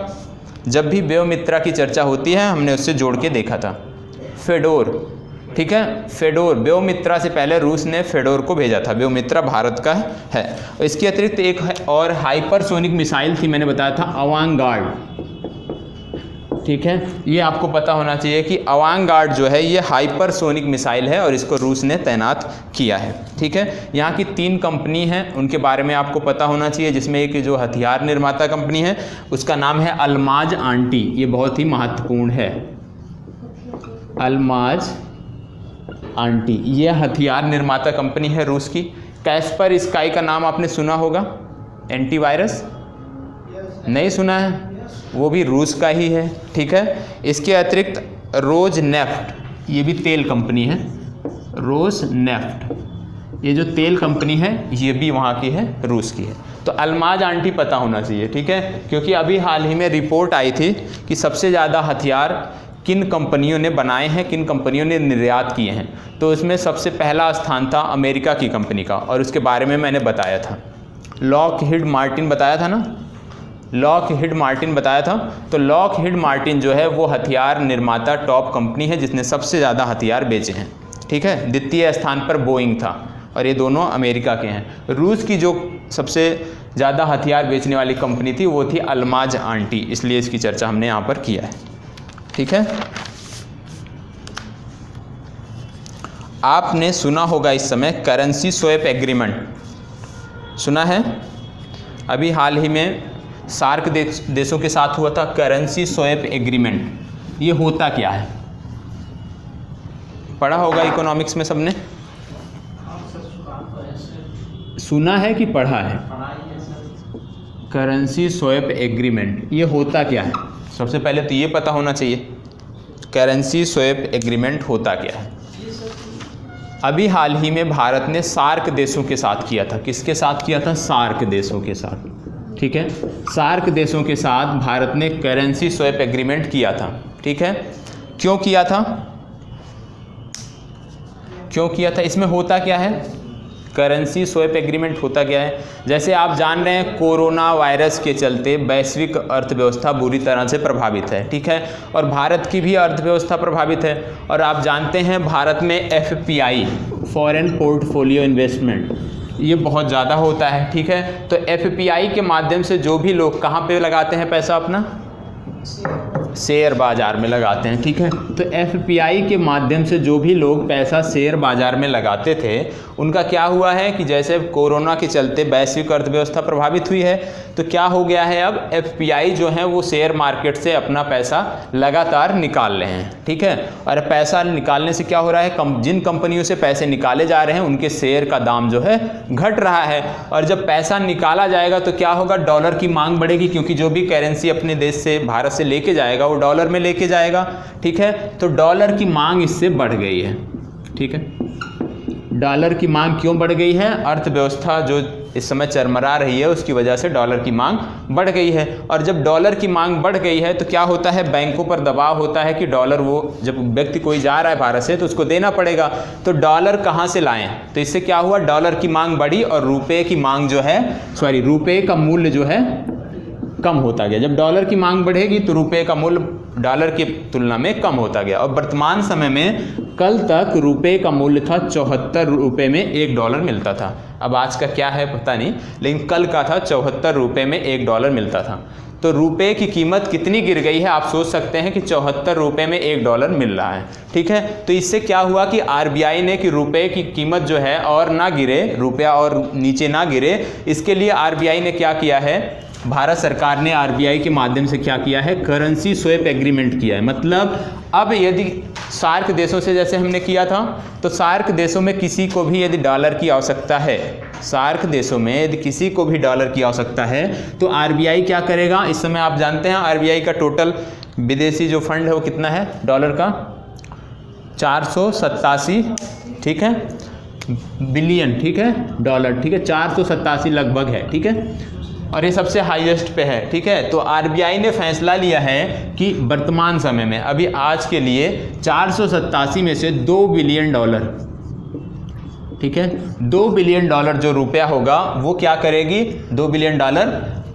जब भी व्योमित्रा की चर्चा होती है हमने उससे जोड़ के देखा था, फेडोर। ठीक है, फेडोर, व्योमित्रा से पहले रूस ने फेडोर को भेजा था, व्योमित्रा भारत का है। इसके अतिरिक्त एक और हाइपरसोनिक मिसाइल थी, मैंने बताया था अवांगार्ड। ठीक है, ये आपको पता होना चाहिए कि अवांगार्ड जो है ये हाइपरसोनिक मिसाइल है और इसको रूस ने तैनात किया है। ठीक है, यहाँ की 3 कंपनी हैं, उनके बारे में आपको पता होना चाहिए, जिसमें एक जो हथियार निर्माता कंपनी है उसका नाम है अल्माज आंटी, ये बहुत ही महत्वपूर्ण है, अल्माज आंटी, ये हथियार निर्माता कंपनी है रूस की। कैस्पर स्काई का नाम आपने सुना होगा, एंटीवायरस, नहीं सुना है, वो भी रूस का ही है। ठीक है, इसके अतिरिक्त रोज नेफ्ट, ये भी तेल कंपनी है, रोज नेफ्ट, ये जो तेल कंपनी है ये भी वहाँ की है, रूस की है। तो अल्माज आंटी पता होना चाहिए। ठीक है, क्योंकि अभी हाल ही में रिपोर्ट आई थी कि सबसे ज़्यादा हथियार किन कंपनियों ने बनाए हैं, किन कंपनियों ने निर्यात किए हैं, तो उसमें सबसे पहला स्थान था अमेरिका की कंपनी का, और उसके बारे में मैंने बताया था, लॉकहीड मार्टिन बताया था ना, लॉकहीड मार्टिन बताया था। तो लॉकहीड मार्टिन जो है वो हथियार निर्माता टॉप कंपनी है जिसने सबसे ज़्यादा हथियार बेचे हैं। ठीक है, द्वितीय स्थान पर बोइंग था, और ये दोनों अमेरिका के हैं। रूस की जो सबसे ज़्यादा हथियार बेचने वाली कंपनी थी वो थी अल्माज आंटी, इसलिए इसकी चर्चा हमने यहाँ पर किया है। ठीक है, आपने सुना होगा इस समय करेंसी स्वैप एग्रीमेंट, सुना है? अभी हाल ही में सार्क देशों के साथ हुआ था करेंसी स्वैप एग्रीमेंट। ये होता क्या है? पढ़ा होगा इकोनॉमिक्स में सबने, सुना है कि पढ़ा है? करेंसी स्वैप एग्रीमेंट ये होता क्या है? सबसे पहले तो ये पता होना चाहिए करेंसी स्वैप एग्रीमेंट होता क्या है। अभी हाल ही में भारत ने सार्क देशों के साथ किया था। किसके साथ किया था? सार्क देशों के साथ। ठीक है, सार्क देशों के साथ भारत ने करेंसी स्वैप एग्रीमेंट किया था। ठीक है, क्यों किया था? क्यों किया था? इसमें होता क्या है? करेंसी स्वैप एग्रीमेंट होता क्या है? जैसे आप जान रहे हैं कोरोना वायरस के चलते वैश्विक अर्थव्यवस्था बुरी तरह से प्रभावित है। ठीक है, और भारत की भी अर्थव्यवस्था प्रभावित है। और आप जानते हैं भारत में FPI फॉरेन पोर्टफोलियो इन्वेस्टमेंट ये बहुत ज़्यादा होता है। ठीक है, तो FPI के माध्यम से जो भी लोग कहाँ पे लगाते हैं पैसा अपना? शेयर बाजार में लगाते हैं। ठीक है, तो FPI के माध्यम से जो भी लोग पैसा शेयर बाजार में लगाते थे उनका क्या हुआ है कि जैसे कोरोना के चलते वैश्विक अर्थव्यवस्था प्रभावित हुई है, तो क्या हो गया है, अब FPI जो है वो शेयर मार्केट से अपना पैसा लगातार निकाल रहे हैं। ठीक है, और पैसा निकालने से क्या हो रहा है, जिन कंपनियों से पैसे निकाले जा रहे हैं उनके शेयर का दाम जो है घट रहा है। और जब पैसा निकाला जाएगा तो क्या होगा, डॉलर की मांग बढ़ेगी, क्योंकि जो भी करेंसी अपने देश से भारत से लेके जाएगा वो डॉलर में लेके जाएगा। ठीक है, तो डॉलर की मांग इससे बढ़ गई है। ठीक है, डॉलर की मांग क्यों बढ़ गई है? अर्थव्यवस्था जो इस समय चरमरा रही है उसकी वजह से डॉलर की मांग बढ़ गई है। और जब डॉलर की मांग बढ़ गई है तो क्या होता है, बैंकों पर दबाव होता है कि डॉलर, वो जब व्यक्ति कोई जा रहा है भारत से तो उसको देना पड़ेगा, तो डॉलर कहाँ से लाएं? तो इससे क्या हुआ, डॉलर की मांग बढ़ी और रुपये की मांग जो है, रुपये का मूल्य जो है कम होता गया। जब डॉलर की मांग बढ़ेगी तो रुपये का मूल्य डॉलर की तुलना में कम होता गया। और वर्तमान समय में कल तक रुपये का मूल्य था 74 रुपये में $1 मिलता था। अब आज का क्या है पता नहीं, लेकिन कल का था 74 रुपये में $1 मिलता था। तो रुपये की कीमत कितनी गिर गई है आप सोच सकते हैं कि 74 रुपये में $1 मिल रहा है। ठीक है, तो इससे क्या हुआ कि RBI ने कि रुपये की कीमत जो है और ना गिरे, रुपया और नीचे ना गिरे, इसके लिए RBI ने क्या किया है, भारत सरकार ने RBI के माध्यम से क्या किया है, करेंसी स्वैप एग्रीमेंट किया है। मतलब अब यदि सार्क देशों से जैसे हमने किया था, तो सार्क देशों में किसी को भी यदि डॉलर की आवश्यकता है, सार्क देशों में यदि किसी को भी डॉलर की आवश्यकता है तो RBI क्या करेगा, इस समय आप जानते हैं RBI का टोटल विदेशी जो फंड है वो कितना है डॉलर का, 487, ठीक है, बिलियन, ठीक है, डॉलर, ठीक है, 487 लगभग है। ठीक है, और ये सबसे हाईएस्ट पे है। ठीक है, तो RBI ने फैसला लिया है कि वर्तमान समय में अभी आज के लिए 487 में से $2 बिलियन, ठीक है, $2 बिलियन जो रुपया होगा वो क्या करेगी, $2 बिलियन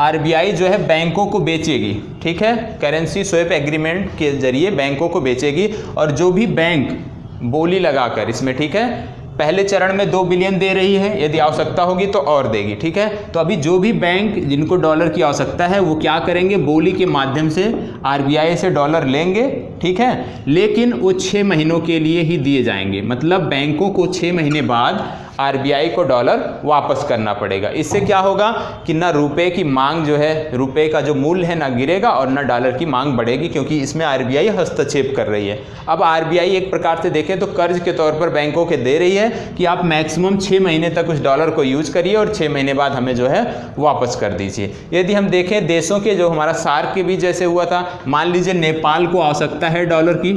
RBI जो है बैंकों को बेचेगी। ठीक है, करेंसी स्वैप एग्रीमेंट के जरिए बैंकों को बेचेगी। और जो भी बैंक बोली लगाकर इसमें, ठीक है, पहले चरण में 2 बिलियन दे रही है, यदि आवश्यकता होगी तो और देगी। ठीक है, तो अभी जो भी बैंक जिनको डॉलर की आवश्यकता है वो क्या करेंगे, बोली के माध्यम से RBI से डॉलर लेंगे। ठीक है, लेकिन वो 6 महीनों के लिए ही दिए जाएंगे। मतलब बैंकों को 6 महीने बाद RBI को डॉलर वापस करना पड़ेगा। इससे क्या होगा कि ना रुपए की मांग जो है, रुपए का जो मूल्य है ना गिरेगा और ना डॉलर की मांग बढ़ेगी, क्योंकि इसमें RBI हस्तक्षेप कर रही है। अब RBI एक प्रकार से देखें तो कर्ज के तौर पर बैंकों के दे रही है कि आप मैक्सिमम 6 महीने तक उस डॉलर को यूज करिए और 6 महीने बाद हमें जो है वापस कर दीजिए। यदि हम देखें देशों के, जो हमारा सार्क के बीच जैसे हुआ था, मान लीजिए नेपाल को आवश्यकता है डॉलर की,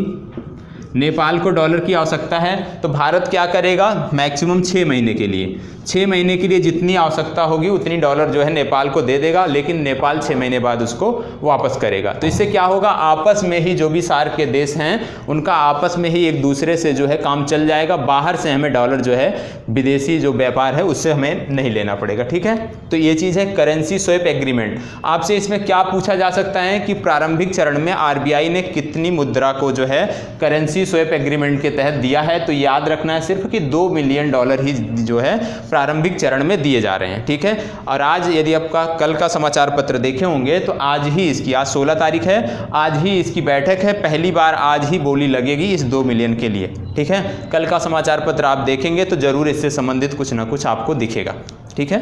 नेपाल को डॉलर की आवश्यकता है, तो भारत क्या करेगा, मैक्सिमम 6 महीने के लिए, 6 महीने के लिए जितनी आवश्यकता होगी उतनी डॉलर जो है नेपाल को दे देगा, लेकिन नेपाल 6 महीने बाद उसको वापस करेगा। तो इससे क्या होगा, आपस में ही जो भी सार्क के देश हैं उनका आपस में ही एक दूसरे से जो है काम चल जाएगा। बाहर से हमें डॉलर जो है, विदेशी जो व्यापार है उससे हमें नहीं लेना पड़ेगा। ठीक है, तो ये चीज़ है करेंसी स्वैप एग्रीमेंट। आपसे इसमें क्या पूछा जा सकता है कि प्रारंभिक चरण में RBI ने कितनी मुद्रा को जो है करेंसी करेंसी स्वैप एग्रीमेंट के तहत दिया है। तो याद रखना है सिर्फ कि $2 मिलियन ही जो है प्रारंभिक चरण में दिए जा रहे हैं, ठीक है। और आज यदि आपका कल का समाचार पत्र देखे होंगे तो आज ही इसकी, आज 16 तारीख है, आज ही इसकी बैठक है, पहली बार आज ही बोली लगेगी इस 2 मिलियन के लिए, ठीक है। कल का समाचार पत्र आप देखेंगे तो जरूर इससे संबंधित कुछ ना कुछ आपको दिखेगा, ठीक है।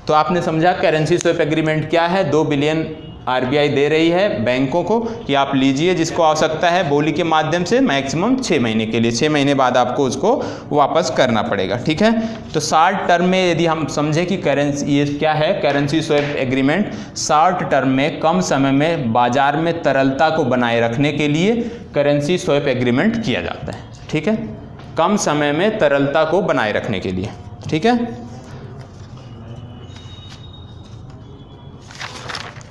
तो आपने समझा करेंसी स्वैप एग्रीमेंट क्या है। 2 बिलियन आरबीआई दे रही है बैंकों को कि आप लीजिए, जिसको आवश्यकता है बोली के माध्यम से, मैक्सिमम 6 महीने के लिए, 6 महीने बाद आपको उसको वापस करना पड़ेगा, ठीक है। तो शॉर्ट टर्म में यदि हम समझे कि करेंसी, ये क्या है currency swap agreement, short term में कम समय में बाजार में तरलता को बनाए रखने के लिए करेंसी स्वैप एग्रीमेंट किया जाता है, ठीक है। कम समय में तरलता को बनाए रखने के लिए, ठीक है।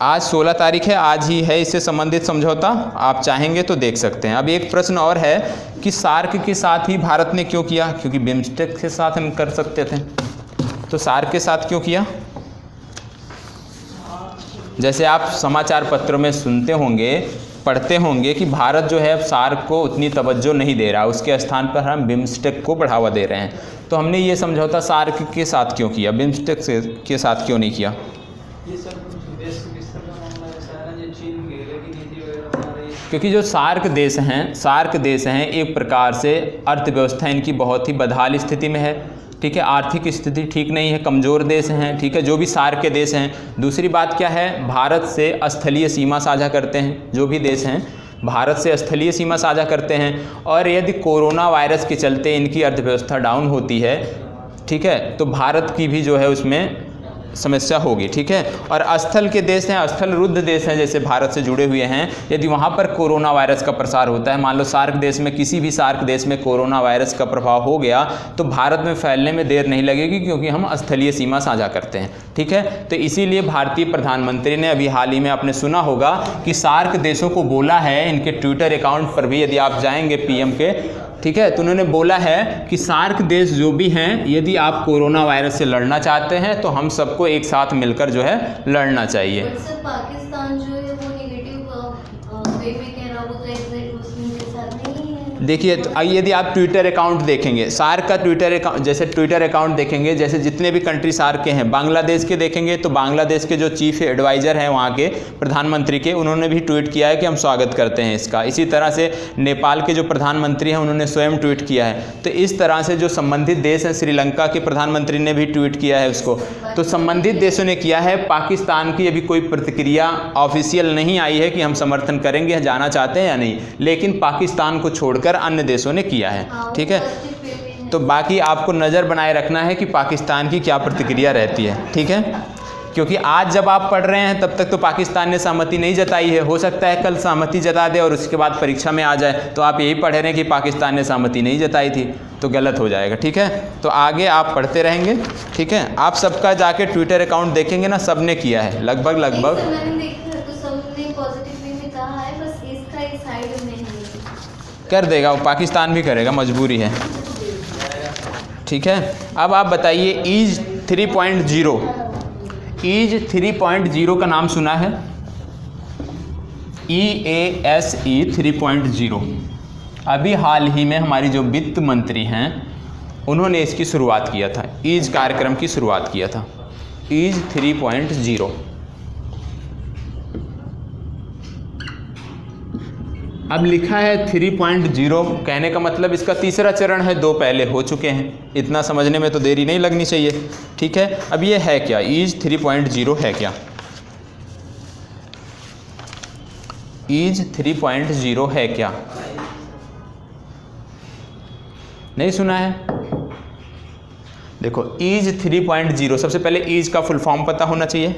आज 16 तारीख है, आज ही है इससे संबंधित समझौता, आप चाहेंगे तो देख सकते हैं। अब एक प्रश्न और है कि सार्क के साथ ही भारत ने क्यों किया, क्योंकि बिम्स्टेक के साथ हम कर सकते थे, तो सार्क के साथ क्यों किया। जैसे आप समाचार पत्रों में सुनते होंगे, पढ़ते होंगे कि भारत जो है सार्क को उतनी तवज्जो नहीं दे रहा, उसके स्थान पर हम बिम्स्टेक को बढ़ावा दे रहे हैं। तो हमने ये समझौता सार्क के साथ क्यों किया, बिम्स्टेक के साथ क्यों नहीं किया। क्योंकि जो सार्क देश हैं एक प्रकार से अर्थव्यवस्था इनकी बहुत ही बदहाल स्थिति में है, ठीक है। आर्थिक स्थिति ठीक नहीं है, कमज़ोर देश हैं, ठीक है, जो भी सार्क के देश हैं। दूसरी बात क्या है, भारत से स्थलीय सीमा साझा करते हैं, जो भी देश हैं भारत से स्थलीय सीमा साझा करते हैं। और यदि कोरोना वायरस के चलते इनकी अर्थव्यवस्था डाउन होती है, ठीक है, तो भारत की भी जो है उसमें समस्या होगी, ठीक है। और स्थल के देश हैं, स्थल रुद्ध देश हैं, जैसे भारत से जुड़े हुए हैं, यदि वहाँ पर कोरोना वायरस का प्रसार होता है, मान लो सार्क देश में, किसी भी सार्क देश में कोरोना वायरस का प्रभाव हो गया तो भारत में फैलने में देर नहीं लगेगी, क्योंकि हम स्थलीय सीमा साझा करते हैं, ठीक है। तो इसीलिए भारतीय प्रधानमंत्री ने अभी हाल ही में आपने सुना होगा कि सार्क देशों को बोला है, इनके ट्विटर अकाउंट पर भी यदि आप जाएंगे पीएम के, ठीक है, तो उन्होंने बोला है कि सार्क देश जो भी हैं, यदि आप कोरोना वायरस से लड़ना चाहते हैं तो हम सबको एक साथ मिलकर जो है लड़ना चाहिए। पाकिस्तान जो है वो नेगेटिव वे में कह रहा, वो तो एग्जैक्ट मुस्लिम के साथ नहीं है। देखिए, तो यदि आप ट्विटर अकाउंट देखेंगे, सार्क का ट्विटर अकाउंट, जैसे ट्विटर अकाउंट देखेंगे, जैसे जितने भी कंट्री सार्क के हैं, बांग्लादेश के देखेंगे तो बांग्लादेश के जो चीफ एडवाइज़र हैं वहाँ के प्रधानमंत्री के, उन्होंने भी ट्वीट किया है कि हम स्वागत करते हैं इसका। इसी तरह से नेपाल के जो प्रधानमंत्री हैं उन्होंने स्वयं ट्वीट किया है। तो इस तरह से जो संबंधित देश हैं, श्रीलंका के प्रधानमंत्री ने भी ट्वीट किया है उसको, तो संबंधित देशों ने किया है। पाकिस्तान की अभी कोई प्रतिक्रिया ऑफिशियल नहीं आई है कि हम समर्थन करेंगे, जाना चाहते हैं या नहीं, लेकिन पाकिस्तान को छोड़कर अन्य देशों ने किया है, ठीक है। तो बाकी आपको नज़र बनाए रखना है कि पाकिस्तान की क्या प्रतिक्रिया रहती है, ठीक है। क्योंकि आज जब आप पढ़ रहे हैं तब तक तो पाकिस्तान ने सहमति नहीं जताई है, हो सकता है कल सहमति जता दे और उसके बाद परीक्षा में आ जाए तो आप यही पढ़ रहे हैं कि पाकिस्तान ने सहमति नहीं जताई थी, तो गलत हो जाएगा, ठीक है। तो आगे आप पढ़ते रहेंगे, ठीक है। आप सबका जाके ट्विटर अकाउंट देखेंगे ना, सब ने किया है लगभग कर देगा, वो पाकिस्तान भी करेगा, मजबूरी है, ठीक है। अब आप बताइए ईज 3.0, ईज 3.0 का नाम सुना है, EASE 3.0। अभी हाल ही में हमारी जो वित्त मंत्री हैं उन्होंने इसकी शुरुआत किया था, ईज कार्यक्रम की शुरुआत किया था, ईज 3.0। अब लिखा है 3.0, कहने का मतलब इसका तीसरा चरण है, 2 पहले हो चुके हैं, इतना समझने में तो देरी नहीं लगनी चाहिए, ठीक है। अब ये है क्या, ईज 3.0 है क्या, ईज 3.0 है क्या, नहीं सुना है। देखो ईज 3.0, सबसे पहले ईज का फुल फॉर्म पता होना चाहिए,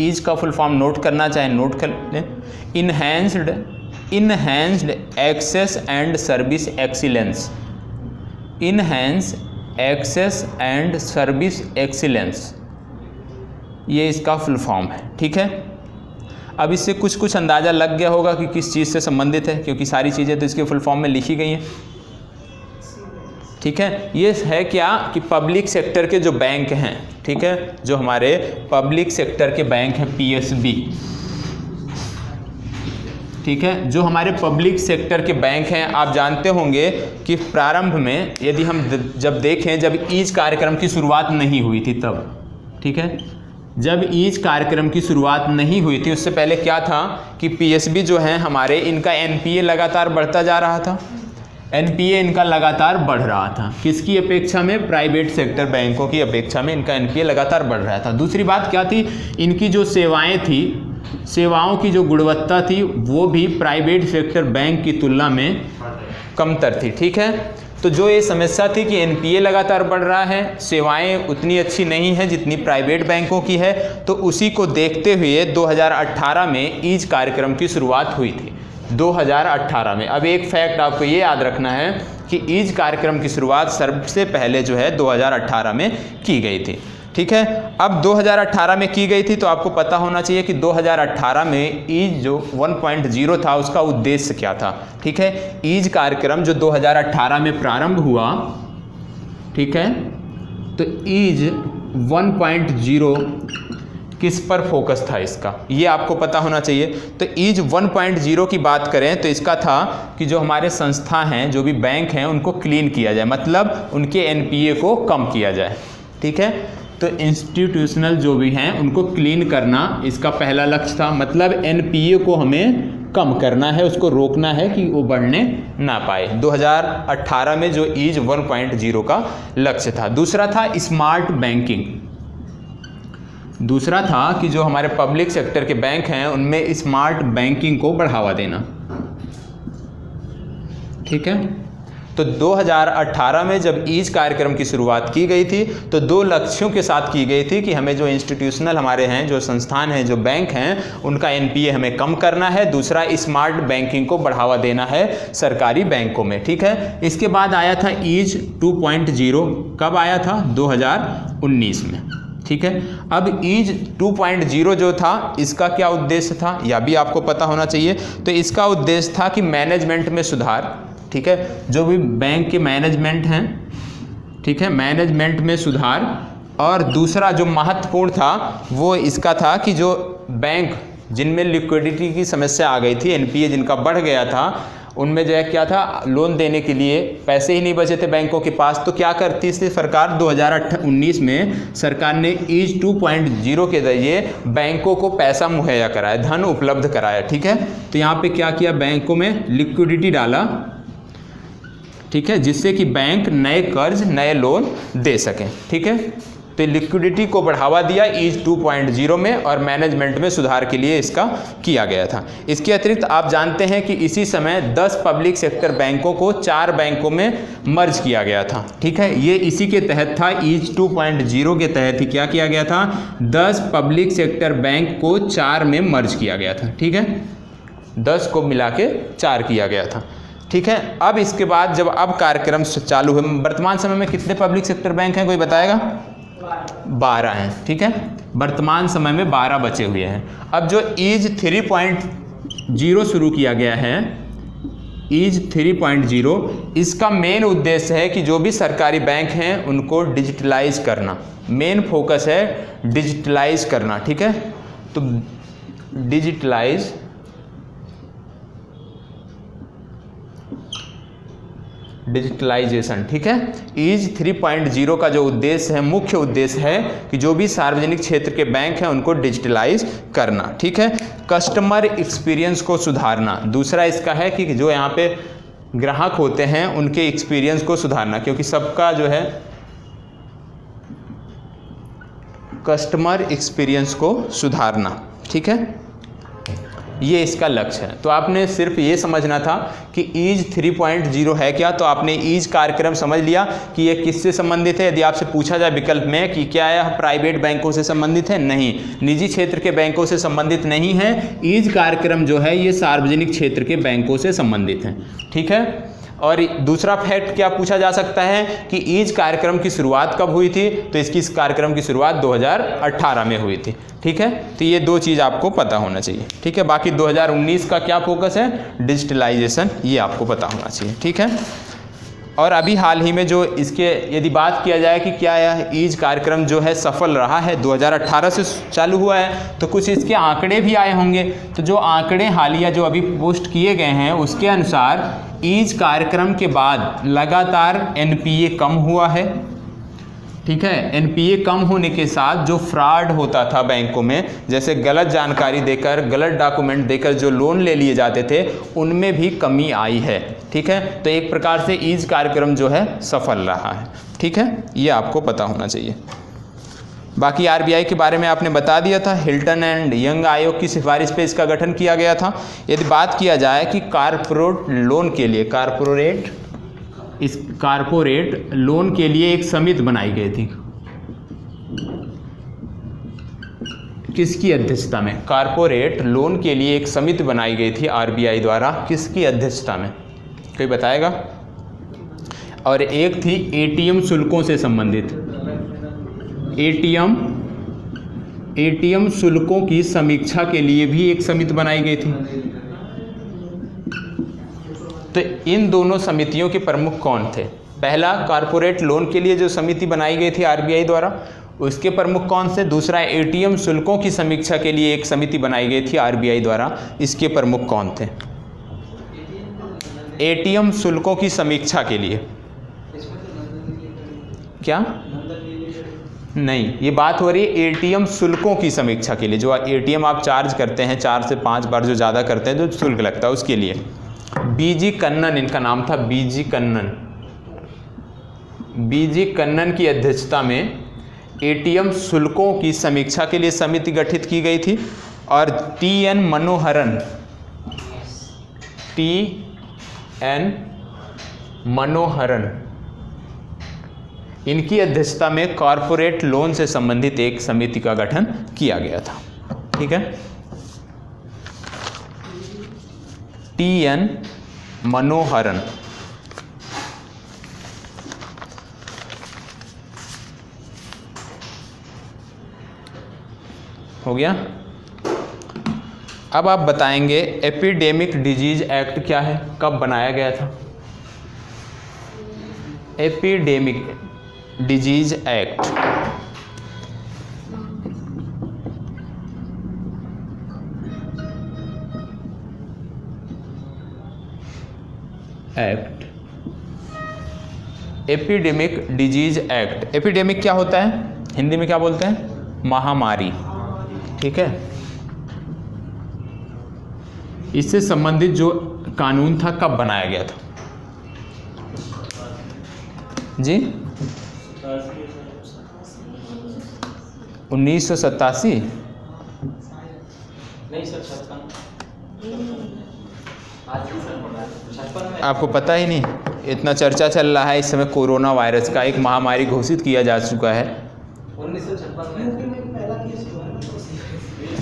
ईज का फुल फॉर्म नोट करना चाहे नोट कर लें, enhanced access and service excellence, enhance access and service excellence, ये इसका फुल फॉर्म है, ठीक है। अब इससे कुछ कुछ अंदाज़ा लग गया होगा कि किस चीज़ से संबंधित है, क्योंकि सारी चीज़ें तो इसके फुल फॉर्म में लिखी गई हैं, ठीक है। ये है क्या कि पब्लिक सेक्टर के जो बैंक हैं, ठीक है, जो हमारे पब्लिक सेक्टर के बैंक हैं, PSB, ठीक है। जो हमारे पब्लिक सेक्टर के बैंक हैं, आप जानते होंगे कि प्रारंभ में यदि हम जब देखें, जब ईज कार्यक्रम की शुरुआत नहीं हुई थी तब, ठीक है, जब ईज कार्यक्रम की शुरुआत नहीं हुई थी उससे पहले क्या था कि पीएसबी जो है हमारे, इनका एनपीए लगातार बढ़ता जा रहा था। एनपीए इनका लगातार बढ़ रहा था, किसकी अपेक्षा में? प्राइवेट सेक्टर बैंकों की अपेक्षा में इनका एनपीए लगातार बढ़ रहा था। दूसरी बात क्या थी? इनकी जो सेवाएं थी, सेवाओं की जो गुणवत्ता थी वो भी प्राइवेट सेक्टर बैंक की तुलना में कमतर थी, ठीक है। तो जो ये समस्या थी कि एनपीए लगातार बढ़ रहा है, सेवाएं उतनी अच्छी नहीं है जितनी प्राइवेट बैंकों की है, तो उसी को देखते हुए 2018 में ईज कार्यक्रम की शुरुआत हुई थी। 2018 में। अब एक फैक्ट आपको ये याद रखना है कि ईज कार्यक्रम की शुरुआत सबसे पहले जो है 2018 में की गई थी, ठीक है। अब 2018 में की गई थी तो आपको पता होना चाहिए कि 2018 में ईज जो 1.0 था उसका उद्देश्य क्या था, ठीक है। ईज कार्यक्रम जो 2018 में प्रारंभ हुआ, ठीक है, तो ईज 1.0 किस पर फोकस था इसका, ये आपको पता होना चाहिए। तो ईज 1.0 की बात करें तो इसका था कि जो हमारे संस्था हैं, जो भी बैंक हैं, उनको क्लीन किया जाए, मतलब उनके एनपीए को कम किया जाए, ठीक है। तो इंस्टीट्यूशनल जो भी हैं उनको क्लीन करना इसका पहला लक्ष्य था, मतलब एनपीए को हमें कम करना है, उसको रोकना है कि वो बढ़ने ना पाए। 2018 में जो ईज 1.0 का लक्ष्य था। दूसरा था स्मार्ट बैंकिंग। दूसरा था कि जो हमारे पब्लिक सेक्टर के बैंक हैं उनमें स्मार्ट बैंकिंग को बढ़ावा देना, ठीक है। तो 2018 में जब ईज कार्यक्रम की शुरुआत की गई थी तो दो लक्ष्यों के साथ की गई थी कि हमें जो इंस्टीट्यूशनल हमारे हैं, जो संस्थान हैं, जो बैंक हैं, उनका एनपीए हमें कम करना है। दूसरा स्मार्ट बैंकिंग को बढ़ावा देना है सरकारी बैंकों में, ठीक है। इसके बाद आया था ईज 2.0। कब आया था? 2019 में, ठीक है। अब ईज 2.0 जो था इसका क्या उद्देश्य था, यह भी आपको पता होना चाहिए। तो इसका उद्देश्य था कि मैनेजमेंट में सुधार, ठीक है। जो भी बैंक के मैनेजमेंट हैं, ठीक है, मैनेजमेंट में सुधार। और दूसरा जो महत्वपूर्ण था वो इसका था कि जो बैंक जिनमें लिक्विडिटी की समस्या आ गई थी, एनपीए जिनका बढ़ गया था, उनमें जो है क्या था, लोन देने के लिए पैसे ही नहीं बचे थे बैंकों के पास। तो क्या करती थी सरकार? 2019 में सरकार ने ईज 2.0 के जरिए बैंकों को पैसा मुहैया कराया, धन उपलब्ध कराया, ठीक है। तो यहाँ पे क्या किया, बैंकों में लिक्विडिटी डाला, ठीक है, जिससे कि बैंक नए कर्ज, नए लोन दे सकें, ठीक है। तो लिक्विडिटी को बढ़ावा दिया ईज 2.0 में और मैनेजमेंट में सुधार के लिए इसका किया गया था। इसके अतिरिक्त आप जानते हैं कि इसी समय 10 पब्लिक सेक्टर बैंकों को 4 बैंकों में मर्ज किया गया था, ठीक है। ये इसी के तहत था, ईज 2.0 के तहत ही क्या किया गया था, 10 पब्लिक सेक्टर बैंक को 4 में मर्ज किया गया था, ठीक है। 10 को मिला के 4 किया गया था, ठीक है। अब इसके बाद जब अब कार्यक्रम चालू है, वर्तमान समय में कितने पब्लिक सेक्टर बैंक हैं, कोई बताएगा? 12 हैं, ठीक है। वर्तमान समय में 12 बचे हुए हैं। अब जो ईज 3.0 शुरू किया गया है, ईज 3.0, इसका मेन उद्देश्य है कि जो भी सरकारी बैंक हैं उनको डिजिटलाइज करना। मेन फोकस है डिजिटलाइज करना, ठीक है। तो डिजिटलाइजेशन, ठीक है। ईज 3.0 का जो उद्देश्य है, मुख्य उद्देश्य है कि जो भी सार्वजनिक क्षेत्र के बैंक हैं उनको डिजिटलाइज करना, ठीक है। कस्टमर एक्सपीरियंस को सुधारना। दूसरा इसका है कि जो यहाँ पे ग्राहक होते हैं उनके एक्सपीरियंस को सुधारना, क्योंकि सबका जो है कस्टमर एक्सपीरियंस को सुधारना, ठीक है, ये इसका लक्ष्य है। तो आपने सिर्फ ये समझना था कि ईज 3.0 है क्या, तो आपने ईज कार्यक्रम समझ लिया कि ये किससे संबंधित है। यदि आपसे पूछा जाए विकल्प में कि क्या यह प्राइवेट बैंकों से संबंधित है, नहीं, निजी क्षेत्र के बैंकों से संबंधित नहीं है। ईज कार्यक्रम जो है ये सार्वजनिक क्षेत्र के बैंकों से संबंधित है, ठीक है। और दूसरा फैक्ट क्या पूछा जा सकता है कि ईज कार्यक्रम की शुरुआत कब हुई थी, तो इसकी इस कार्यक्रम की शुरुआत 2018 में हुई थी, ठीक है। तो ये दो चीज़ आपको पता होना चाहिए, ठीक है। बाकी 2019 का क्या फोकस है, डिजिटलाइजेशन, ये आपको पता होना चाहिए, ठीक है। और अभी हाल ही में जो इसके यदि बात किया जाए कि क्या यह ईज कार्यक्रम जो है सफल रहा है, 2018 से चालू हुआ है, तो कुछ इसके आंकड़े भी आए होंगे। तो जो आंकड़े हालिया जो अभी पोस्ट किए गए हैं उसके अनुसार ईज कार्यक्रम के बाद लगातार एनपीए कम हुआ है। ठीक है, एनपीए कम होने के साथ जो फ्रॉड होता था बैंकों में, जैसे गलत जानकारी देकर, गलत डॉक्यूमेंट देकर जो लोन ले लिए जाते थे, उनमें भी कमी आई है। ठीक है, तो एक प्रकार से ईज कार्यक्रम जो है सफल रहा है। ठीक है, ये आपको पता होना चाहिए। बाकी आरबीआई के बारे में आपने बता दिया था, हिल्टन एंड यंग आयोग की सिफारिश पे इसका गठन किया गया था। यदि बात किया जाए कि कारपोरेट लोन के लिए, कारपोरेट लोन के लिए एक समिति बनाई गई थी। किसकी अध्यक्षता में? कारपोरेट लोन के लिए एक समिति बनाई गई थी आरबीआई द्वारा, किसकी अध्यक्षता में? कोई बताएगा? और एक थी एटीएम शुल्कों से संबंधित, एटीएम शुल्कों की समीक्षा के लिए भी एक समिति बनाई गई थी। तो इन दोनों समितियों के प्रमुख कौन थे? पहला, कारपोरेट लोन के लिए जो समिति बनाई गई थी आरबीआई द्वारा, उसके प्रमुख कौन से? दूसरा, एटीएम शुल्कों की समीक्षा के लिए एक समिति बनाई गई थी आरबीआई द्वारा, इसके प्रमुख कौन थे? एटीएम शुल्कों की समीक्षा के लिए क्या? नहीं, ये बात हो रही है एटीएम शुल्कों की समीक्षा के लिए। जो एटीएम आप चार्ज करते हैं 4 से 5 बार, जो ज़्यादा करते हैं, जो शुल्क लगता है, उसके लिए। बीजी कन्नन इनका नाम था, बीजी कन्नन की अध्यक्षता में एटीएम शुल्कों की समीक्षा के लिए समिति गठित की गई थी। और टी.एन. मनोहरन इनकी अध्यक्षता में कॉरपोरेट लोन से संबंधित एक समिति का गठन किया गया था। ठीक है, टी.एन. मनोहरन। हो गया। अब आप बताएंगे एपिडेमिक डिजीज एक्ट क्या है, कब बनाया गया था? Epidemic disease act epidemic disease act. Epidemic क्या होता है? हिंदी में क्या बोलते हैं? महामारी। ठीक है, इससे संबंधित जो कानून था कब बनाया गया था जी? 1987? आपको पता ही नहीं? इतना चर्चा चल रहा है इस समय कोरोना वायरस का, एक महामारी घोषित किया जा चुका है। 1956।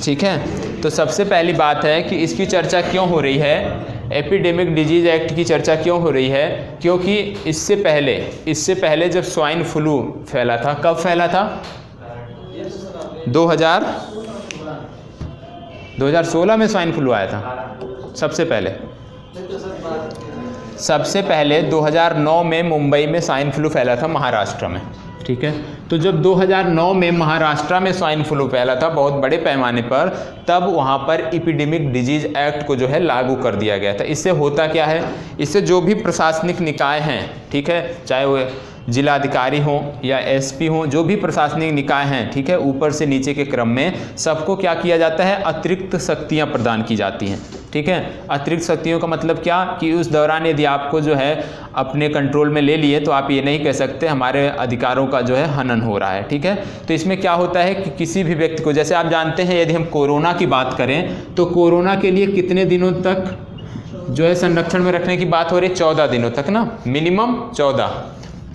ठीक है, तो सबसे पहली बात है कि इसकी चर्चा क्यों हो रही है? एपिडेमिक डिजीज एक्ट की चर्चा क्यों हो रही है? क्योंकि इससे पहले जब स्वाइन फ्लू फैला था, कब फैला था? 2016 में स्वाइन फ्लू आया था। सबसे पहले 2009 में मुंबई में स्वाइन फ्लू फैला था, महाराष्ट्र में। ठीक है, तो जब 2009 में महाराष्ट्र में स्वाइन फ्लू फैला था बहुत बड़े पैमाने पर, तब वहाँ पर एपिडेमिक डिजीज एक्ट को जो है लागू कर दिया गया था। इससे होता क्या है? इससे जो भी प्रशासनिक निकाय हैं, ठीक है, चाहे वो जिलाधिकारी हों या एसपी हों, जो भी प्रशासनिक निकाय हैं, ठीक है, ऊपर से नीचे के क्रम में सबको क्या किया जाता है? अतिरिक्त शक्तियां प्रदान की जाती हैं। ठीक है, अतिरिक्त शक्तियों का मतलब क्या कि उस दौरान यदि आपको जो है अपने कंट्रोल में ले लिए तो आप ये नहीं कह सकते हमारे अधिकारों का जो है हनन हो रहा है। ठीक है, तो इसमें क्या होता है कि किसी भी व्यक्ति को, जैसे आप जानते हैं यदि हम कोरोना की बात करें तो कोरोना के लिए कितने दिनों तक जो है संरक्षण में रखने की बात हो रही है? 14 दिनों तक ना, मिनिमम 14,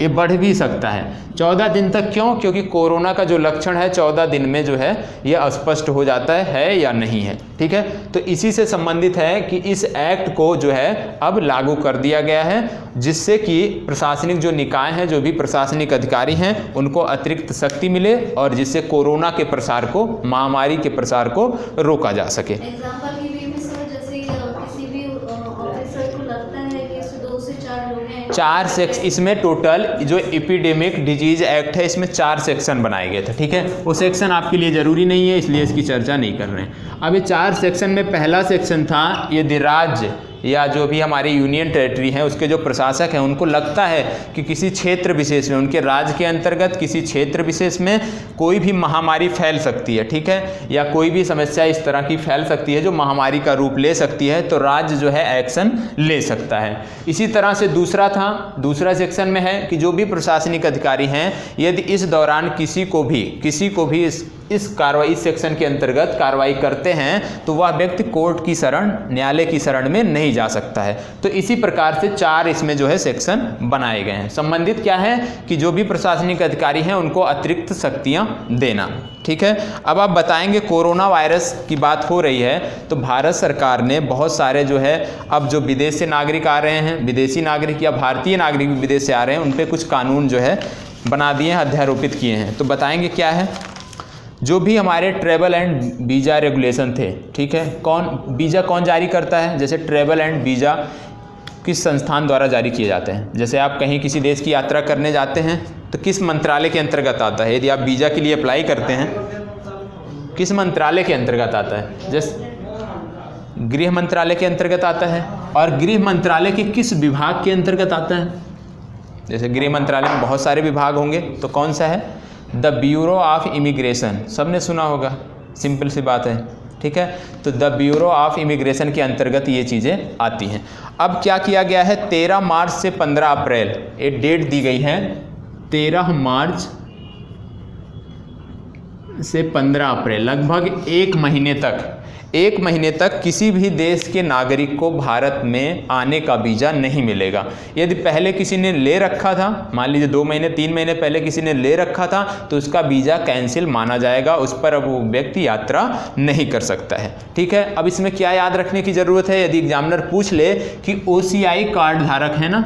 ये बढ़ भी सकता है 14 दिन तक। क्यों? क्योंकि कोरोना का जो लक्षण है 14 दिन में जो है ये स्पष्ट हो जाता है या नहीं है। ठीक है, तो इसी से संबंधित है कि इस एक्ट को जो है अब लागू कर दिया गया है, जिससे कि प्रशासनिक जो निकाय हैं, जो भी प्रशासनिक अधिकारी हैं, उनको अतिरिक्त शक्ति मिले और जिससे कोरोना के प्रसार को, महामारी के प्रसार को रोका जा सके। एग्जाम्पल के लिए भी सर, जैसे किसी भी ऑफिसर को लगता है कि 2 से 4 लोग हैं, 4 सेक्शन, इसमें टोटल जो एपिडेमिक डिजीज एक्ट है इसमें 4 सेक्शन बनाए गए थे, ठीक है। वो सेक्शन आपके लिए ज़रूरी नहीं है, इसलिए इसकी चर्चा नहीं कर रहे हैं। अब ये 4 सेक्शन में पहला सेक्शन था, यदि राज्य या जो भी हमारी यूनियन टेरिटरी हैं उसके जो प्रशासक हैं उनको लगता है कि किसी क्षेत्र विशेष में, उनके राज्य के अंतर्गत किसी क्षेत्र विशेष में कोई भी महामारी फैल सकती है, ठीक है, या कोई भी समस्या इस तरह की फैल सकती है जो महामारी का रूप ले सकती है, तो राज्य जो है एक्शन ले सकता है। इसी तरह से दूसरा सेक्शन में है कि जो भी प्रशासनिक अधिकारी हैं यदि इस दौरान किसी को भी इस कार्रवाई, इस सेक्शन के अंतर्गत कार्रवाई करते हैं तो वह व्यक्ति कोर्ट की शरण, न्यायालय की शरण में नहीं जा सकता है। तो इसी प्रकार से 4 इसमें जो है सेक्शन बनाए गए हैं। संबंधित क्या है कि जो भी प्रशासनिक अधिकारी हैं उनको अतिरिक्त शक्तियां देना, ठीक है। अब आप बताएंगे, कोरोना वायरस की बात हो रही है तो भारत सरकार ने बहुत सारे जो है, अब जो विदेश से नागरिक आ रहे हैं, विदेशी नागरिक या भारतीय नागरिक भी विदेश से आ रहे हैं, उन पर कुछ कानून जो है बना दिए हैं, अध्यारोपित किए हैं। तो बताएंगे क्या है। जो भी हमारे ट्रैवल एंड वीज़ा रेगुलेशन थे, ठीक है, वीज़ा कौन जारी करता है, जैसे ट्रैवल एंड वीज़ा किस संस्थान द्वारा जारी किए जाते हैं। जैसे आप कहीं किसी देश की यात्रा करने जाते हैं तो किस मंत्रालय के अंतर्गत आता है। यदि आप वीज़ा के लिए अप्लाई करते हैं किस मंत्रालय के अंतर्गत आता है, जैसे गृह मंत्रालय के अंतर्गत आता है। और गृह मंत्रालय के किस विभाग के अंतर्गत आता है। जैसे गृह मंत्रालय में बहुत सारे विभाग होंगे, तो कौन सा है, द ब्यूरो ऑफ इमिग्रेशन, सबने सुना होगा, सिंपल सी बात है, ठीक है। तो द ब्यूरो ऑफ इमिग्रेशन के अंतर्गत ये चीज़ें आती हैं। अब क्या किया गया है, 13 मार्च से 15 अप्रैल एक डेट दी गई है, 13 मार्च से 15 अप्रैल, लगभग 1 महीने तक किसी भी देश के नागरिक को भारत में आने का वीज़ा नहीं मिलेगा। यदि पहले किसी ने ले रखा था, मान लीजिए 2 महीने 3 महीने पहले किसी ने ले रखा था, तो उसका वीज़ा कैंसिल माना जाएगा, उस पर अब वो व्यक्ति यात्रा नहीं कर सकता है, ठीक है। अब इसमें क्या याद रखने की ज़रूरत है, यदि एग्जामिनर पूछ ले कि OCI कार्ड धारक है ना,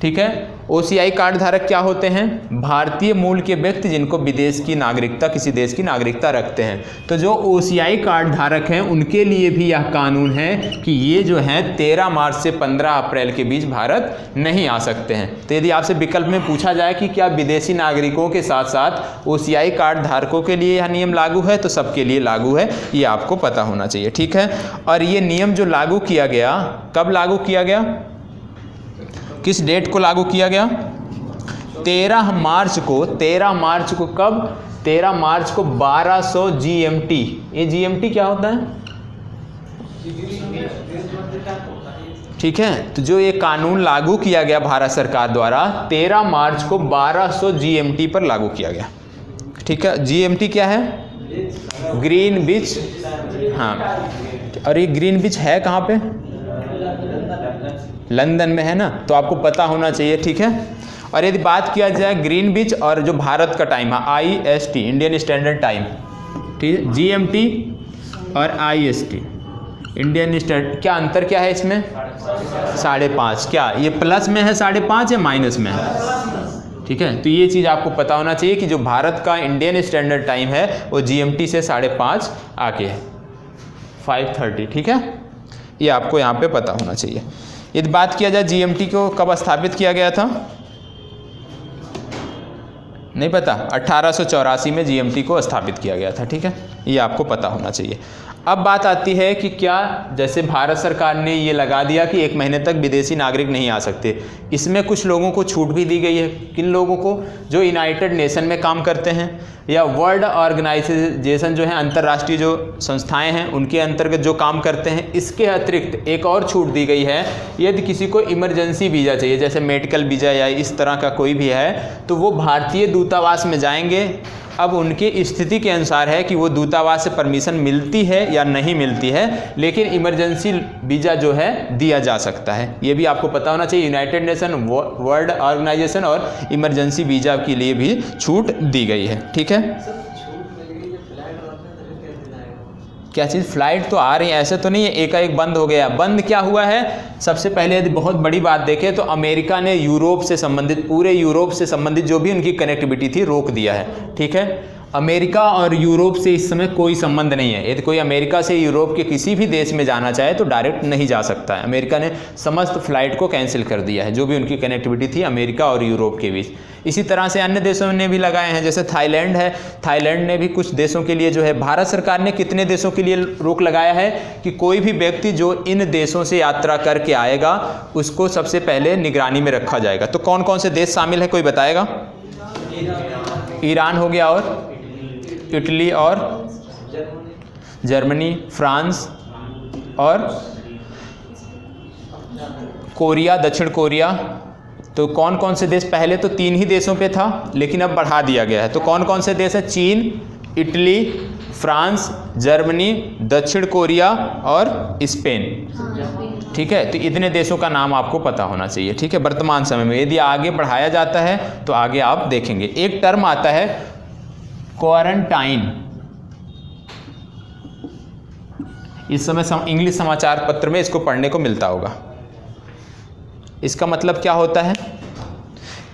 ठीक है, OCI कार्ड धारक क्या होते हैं, भारतीय मूल के व्यक्ति जिनको विदेश की नागरिकता, किसी देश की नागरिकता रखते हैं। तो जो OCI कार्ड धारक हैं उनके लिए भी यह कानून है कि ये जो है 13 मार्च से 15 अप्रैल के बीच भारत नहीं आ सकते हैं। तो यदि आपसे विकल्प में पूछा जाए कि क्या विदेशी नागरिकों के साथ साथ OCI कार्ड धारकों के लिए यह नियम लागू है, तो सबके लिए लागू है, ये आपको पता होना चाहिए, ठीक है। और ये नियम जो लागू किया गया, कब लागू किया गया, किस डेट को लागू किया गया, 13 मार्च को कब, 13 मार्च को 1200 GMT। ये GMT क्या होता है, ठीक है। तो जो ये कानून लागू किया गया भारत सरकार द्वारा 13 मार्च को 1200 GMT पर लागू किया गया, ठीक है। GMT क्या है, ग्रीनविच, हाँ। और ये ग्रीनविच है कहाँ पे, लंदन में है ना, तो आपको पता होना चाहिए, ठीक है। और यदि बात किया जाए ग्रीनविच और जो भारत का टाइम है IST, इंडियन स्टैंडर्ड टाइम, ठीक है, GMT और IST, इंडियन स्टैंडर्ड, क्या अंतर क्या है इसमें, 5.5, क्या ये प्लस में है 5.5 या माइनस में है, ठीक है। तो ये चीज़ आपको पता होना चाहिए कि जो भारत का इंडियन स्टैंडर्ड टाइम है वो GMT से 5.5 आगे है, 5:30, ठीक है। ये आपको यहाँ पे पता होना चाहिए। यदि बात किया जाए GMT को कब स्थापित किया गया था, नहीं पता, 1884 में GMT को स्थापित किया गया था, ठीक है, ये आपको पता होना चाहिए। अब बात आती है कि क्या, जैसे भारत सरकार ने ये लगा दिया कि 1 महीने तक विदेशी नागरिक नहीं आ सकते, इसमें कुछ लोगों को छूट भी दी गई है। किन लोगों को, जो यूनाइटेड नेशन में काम करते हैं या वर्ल्ड ऑर्गेनाइजेशन जो है, अंतर्राष्ट्रीय जो संस्थाएं हैं उनके अंतर्गत जो काम करते हैं। इसके अतिरिक्त एक और छूट दी गई है, यदि किसी को इमरजेंसी वीज़ा चाहिए, जैसे मेडिकल वीज़ा या इस तरह का कोई भी है, तो वो भारतीय दूतावास में जाएंगे। अब उनकी स्थिति के अनुसार है कि वो दूतावास से परमिशन मिलती है या नहीं मिलती है, लेकिन इमरजेंसी वीज़ा जो है दिया जा सकता है। ये भी आपको पता होना चाहिए, यूनाइटेड नेशन, वर्ल्ड ऑर्गेनाइजेशन और इमरजेंसी वीज़ा के लिए भी छूट दी गई है, ठीक है। क्या चीज़, फ्लाइट तो आ रही है, ऐसे तो नहीं है एकाएक बंद हो गया। बंद क्या हुआ है, सबसे पहले यदि बहुत बड़ी बात देखें तो अमेरिका ने यूरोप से संबंधित, पूरे यूरोप से संबंधित जो भी उनकी कनेक्टिविटी थी रोक दिया है, ठीक है। अमेरिका और यूरोप से इस समय कोई संबंध नहीं है। यदि कोई अमेरिका से यूरोप के किसी भी देश में जाना चाहे तो डायरेक्ट नहीं जा सकता है। अमेरिका ने समस्त फ्लाइट को कैंसिल कर दिया है, जो भी उनकी कनेक्टिविटी थी अमेरिका और यूरोप के बीच। इसी तरह से अन्य देशों ने भी लगाए हैं, जैसे थाईलैंड है, थाईलैंड ने भी कुछ देशों के लिए जो है, भारत सरकार ने कितने देशों के लिए रोक लगाया है कि कोई भी व्यक्ति जो इन देशों से यात्रा करके आएगा उसको सबसे पहले निगरानी में रखा जाएगा। तो कौन कौन से देश शामिल है, कोई बताएगा? ईरान हो गया, और इटली, और जर्मनी, फ्रांस, और कोरिया, दक्षिण कोरिया। तो कौन कौन से देश? पहले तो 3 ही देशों पे था, लेकिन अब बढ़ा दिया गया है। तो कौन कौन से देश है? चीन, इटली, फ्रांस, जर्मनी, दक्षिण कोरिया और स्पेन। ठीक है, तो इतने देशों का नाम आपको पता होना चाहिए। ठीक है, वर्तमान समय में। यदि आगे बढ़ाया जाता है तो आगे आप देखेंगे एक टर्म आता है क्वारंटाइन। इस समय इंग्लिश समाचार पत्र में इसको पढ़ने को मिलता होगा। इसका मतलब क्या होता है?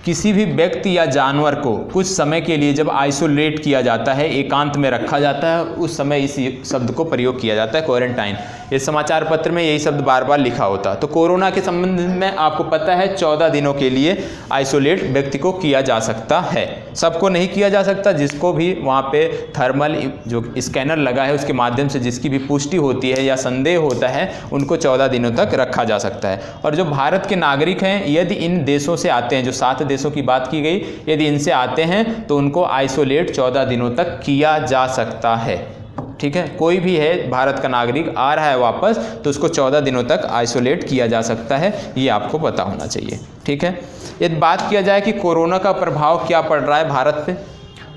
किसी भी व्यक्ति या जानवर को कुछ समय के लिए जब आइसोलेट किया जाता है, एकांत में रखा जाता है, उस समय इस शब्द को प्रयोग किया जाता है, क्वारंटाइन। इस समाचार पत्र में यही शब्द बार बार लिखा होता है। तो कोरोना के संबंध में आपको पता है 14 दिनों के लिए आइसोलेट व्यक्ति को किया जा सकता है। सबको नहीं किया जा सकता, जिसको भी वहाँ पे थर्मल जो स्कैनर लगा है उसके माध्यम से जिसकी भी पुष्टि होती है या संदेह होता है, उनको 14 दिनों तक रखा जा सकता है। और जो भारत के नागरिक हैं, यदि इन देशों से आते हैं, जो 7 देशों की बात की गई, यदि इनसे आते हैं तो उनको आइसोलेट 14 दिनों तक किया जा सकता है। ठीक है, कोई भी है भारत का नागरिक आ रहा है वापस, तो उसको 14 दिनों तक आइसोलेट किया जा सकता है, ये आपको पता होना चाहिए। ठीक है, यदि बात किया जाए कि कोरोना का प्रभाव क्या पड़ रहा है भारत पे,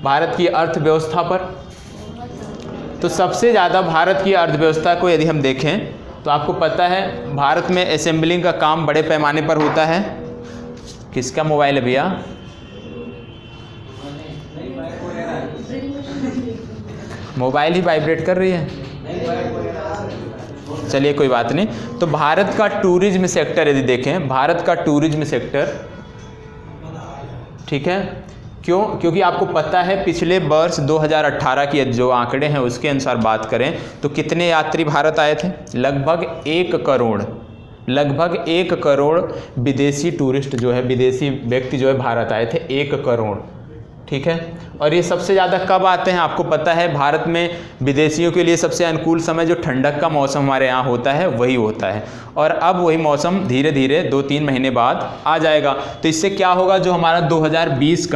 भारत की अर्थव्यवस्था पर, तो सबसे ज़्यादा भारत की अर्थव्यवस्था को यदि हम देखें तो आपको पता है भारत में असेंबलिंग का काम बड़े पैमाने पर होता है। किसका मोबाइल है भैया? मोबाइल ही वाइब्रेट कर रही है। चलिए कोई बात नहीं। तो भारत का टूरिज्म सेक्टर यदि देखें, भारत का टूरिज्म सेक्टर, ठीक है, क्यों? क्योंकि आपको पता है पिछले वर्ष 2018 की जो आंकड़े हैं उसके अनुसार बात करें तो कितने यात्री भारत आए थे? लगभग 1 करोड़, लगभग 1 करोड़ विदेशी टूरिस्ट जो है, विदेशी व्यक्ति जो है भारत आए थे, 1 करोड़। ठीक है, और ये सबसे ज़्यादा कब आते हैं आपको पता है? भारत में विदेशियों के लिए सबसे अनुकूल समय जो ठंडक का मौसम हमारे यहाँ होता है वही होता है, और अब वही मौसम धीरे धीरे 2-3 महीने बाद आ जाएगा। तो इससे क्या होगा, जो हमारा 2020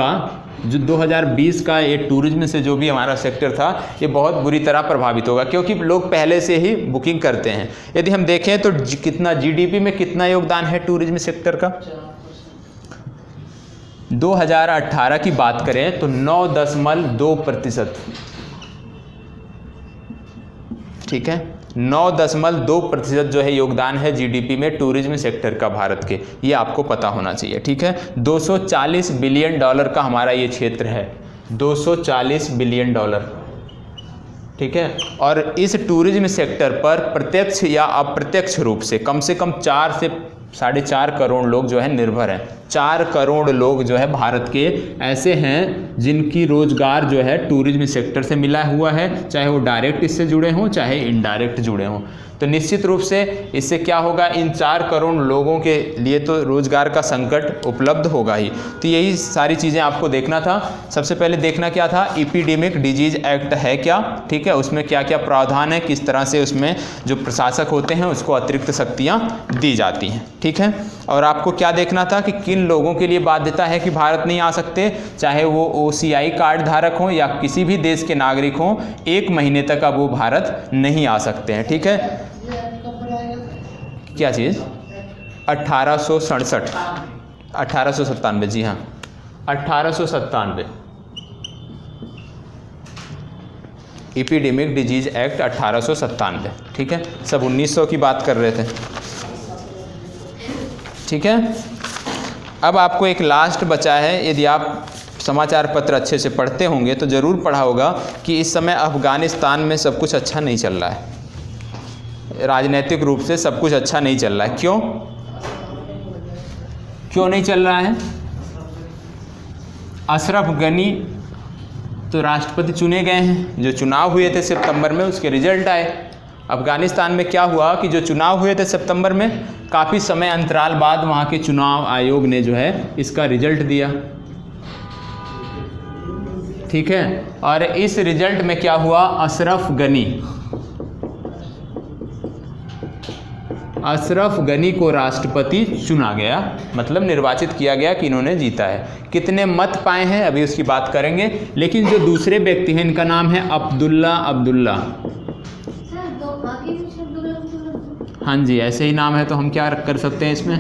का ये टूरिज्म से जो भी हमारा सेक्टर था, ये बहुत बुरी तरह प्रभावित होगा, क्योंकि लोग पहले से ही बुकिंग करते हैं। यदि हम देखें तो कितना जीडीपी में कितना योगदान है टूरिज्म सेक्टर का? 2018 की बात करें तो 9.2%। ठीक है, 9.2% जो है योगदान है जीडीपी में टूरिज्म सेक्टर का भारत के, ये आपको पता होना चाहिए। ठीक है, $240 बिलियन का हमारा ये क्षेत्र है, $240 बिलियन। ठीक है, और इस टूरिज्म सेक्टर पर प्रत्यक्ष या अप्रत्यक्ष रूप से कम 4 से 4.5 करोड़ लोग जो है निर्भर हैं। 4 करोड़ लोग जो है भारत के ऐसे हैं जिनकी रोजगार जो है टूरिज्म सेक्टर से मिला हुआ है, चाहे वो डायरेक्ट इससे जुड़े हों चाहे इनडायरेक्ट जुड़े हों। तो निश्चित रूप से इससे क्या होगा, इन 4 करोड़ लोगों के लिए तो रोजगार का संकट उपलब्ध होगा ही। तो यही सारी चीज़ें आपको देखना था। सबसे पहले देखना क्या था, एपिडेमिक डिजीज एक्ट है क्या, ठीक है, उसमें क्या क्या प्रावधान है, किस तरह से उसमें जो प्रशासक होते हैं उसको अतिरिक्त शक्तियाँ दी जाती हैं। ठीक है, और आपको क्या देखना था कि किन लोगों के लिए बाध्यता है कि भारत नहीं आ सकते, चाहे वो OCI कार्ड धारक हों या किसी भी देश के नागरिक हों, 1 महीने तक अब वो भारत नहीं आ सकते हैं। ठीक है, क्या चीज़? 1897, जी हाँ, 1897 एपिडेमिक डिजीज एक्ट 1897। ठीक है, सब 1900 की बात कर रहे थे। ठीक है, अब आपको एक लास्ट बचा है। यदि आप समाचार पत्र अच्छे से पढ़ते होंगे तो ज़रूर पढ़ा होगा कि इस समय अफ़गानिस्तान में सब कुछ अच्छा नहीं चल रहा है, राजनीतिक रूप से सब कुछ अच्छा नहीं चल रहा है। क्यों नहीं चल रहा है? अशरफ गनी तो राष्ट्रपति चुने गए हैं। जो चुनाव हुए थे सितंबर में, उसके रिजल्ट आए। अफ़गानिस्तान में क्या हुआ कि जो चुनाव हुए थे सितंबर में, काफ़ी समय अंतराल बाद वहाँ के चुनाव आयोग ने जो है इसका रिजल्ट दिया, ठीक है। और इस रिजल्ट में क्या हुआ, अशरफ गनी को राष्ट्रपति चुना गया, मतलब निर्वाचित किया गया कि इन्होंने जीता है। कितने मत पाए हैं अभी उसकी बात करेंगे। लेकिन जो दूसरे व्यक्ति हैं, इनका नाम है अब्दुल्ला। हाँ जी, ऐसे ही नाम है तो हम क्या कर सकते हैं इसमें,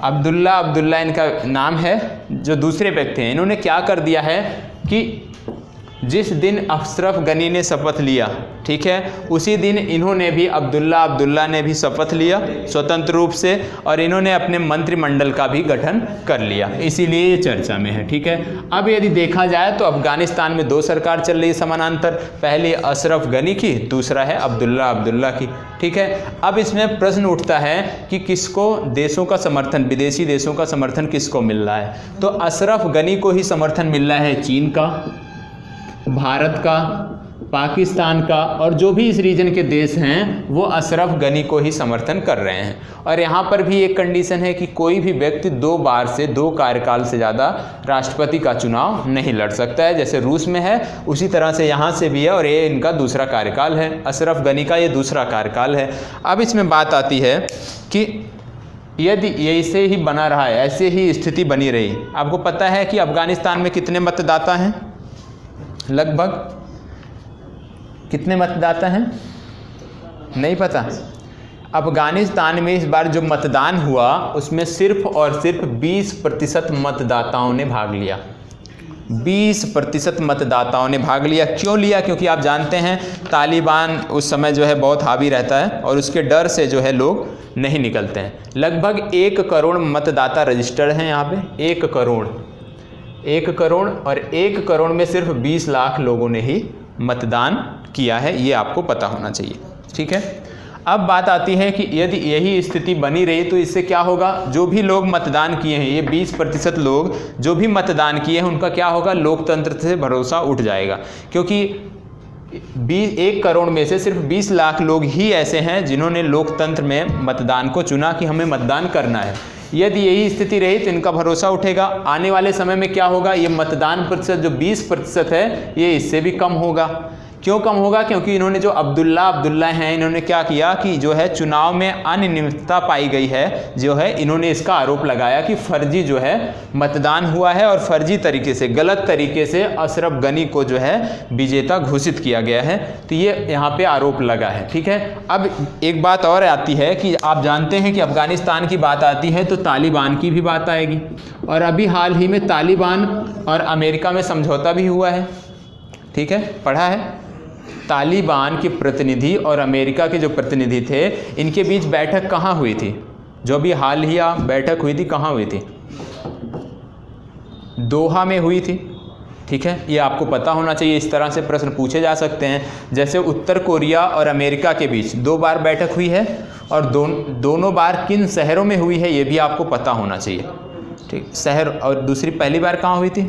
अब्दुल्ला इनका नाम है। जो दूसरे व्यक्ति हैं, इन्होंने क्या कर दिया है कि जिस दिन अशरफ गनी ने शपथ लिया, ठीक है, उसी दिन इन्होंने भी अब्दुल्ला ने भी शपथ लिया स्वतंत्र रूप से, और इन्होंने अपने मंत्रिमंडल का भी गठन कर लिया, इसीलिए ये चर्चा में है, ठीक है। अब यदि देखा जाए तो अफ़गानिस्तान में 2 सरकार चल रही है समानांतर, पहली अशरफ गनी की, दूसरा है अब्दुल्ला की, ठीक है। अब इसमें प्रश्न उठता है कि किसको देशों का समर्थन, विदेशी देशों का समर्थन किसको मिल रहा है। तो अशरफ गनी को ही समर्थन मिल रहा है चीन का, भारत का, पाकिस्तान का, और जो भी इस रीजन के देश हैं वो अशरफ गनी को ही समर्थन कर रहे हैं। और यहाँ पर भी एक कंडीशन है कि कोई भी व्यक्ति 2 कार्यकाल से ज़्यादा राष्ट्रपति का चुनाव नहीं लड़ सकता है। जैसे रूस में है उसी तरह से यहाँ से भी है, और ये इनका दूसरा कार्यकाल है, अशरफ गनी का ये दूसरा कार्यकाल है। अब इसमें बात आती है कि यदि ऐसे ही बना रहा है, ऐसे ही स्थिति बनी रही, आपको पता है कि अफ़गानिस्तान में कितने मतदाता हैं, लगभग कितने मतदाता हैं, नहीं पता। अफ़गानिस्तान में इस बार जो मतदान हुआ उसमें सिर्फ और सिर्फ 20% मतदाताओं ने भाग लिया। 20% मतदाताओं ने भाग लिया। क्यों लिया? क्योंकि आप जानते हैं तालिबान उस समय जो है बहुत हावी रहता है, और उसके डर से जो है लोग नहीं निकलते हैं। लगभग 1 करोड़ मतदाता रजिस्टर्ड हैं यहाँ पे, 1 करोड़, और 1 करोड़ में सिर्फ 20 लाख लोगों ने ही मतदान किया है, ये आपको पता होना चाहिए, ठीक है। अब बात आती है कि यदि यही स्थिति बनी रही तो इससे क्या होगा, जो भी लोग मतदान किए हैं, ये 20% लोग जो भी मतदान किए हैं उनका क्या होगा, लोकतंत्र से भरोसा उठ जाएगा। क्योंकि 1 करोड़ में से सिर्फ 20 लाख लोग ही ऐसे हैं जिन्होंने लोकतंत्र में मतदान को चुना कि हमें मतदान करना है। यदि यही स्थिति रही तो इनका भरोसा उठेगा। आने वाले समय में क्या होगा, ये मतदान प्रतिशत जो 20% है ये इससे भी कम होगा। क्यों कम होगा? क्योंकि इन्होंने जो अब्दुल्ला हैं, इन्होंने क्या किया कि जो है चुनाव में अनियमितता पाई गई है, जो है इन्होंने इसका आरोप लगाया कि फर्जी जो है मतदान हुआ है, और फर्जी तरीके से, गलत तरीके से अशरफ गनी को जो है विजेता घोषित किया गया है। तो ये यहाँ पे आरोप लगा है, ठीक है। अब एक बात और आती है कि आप जानते हैं कि अफ़गानिस्तान की बात आती है तो तालिबान की भी बात आएगी, और अभी हाल ही में तालिबान और अमेरिका में समझौता भी हुआ है, ठीक है, पढ़ा है। तालिबान के प्रतिनिधि और अमेरिका के जो प्रतिनिधि थे, इनके बीच बैठक कहाँ हुई थी? जो भी हालिया बैठक हुई थी, कहाँ हुई थी? दोहा में हुई थी, ठीक है। ये आपको पता होना चाहिए, इस तरह से प्रश्न पूछे जा सकते हैं। जैसे उत्तर कोरिया और अमेरिका के बीच 2 बार बैठक हुई है, और दोनों बार किन शहरों में हुई है ये भी आपको पता होना चाहिए, ठीक। शहर, और दूसरी पहली बार कहाँ हुई थी,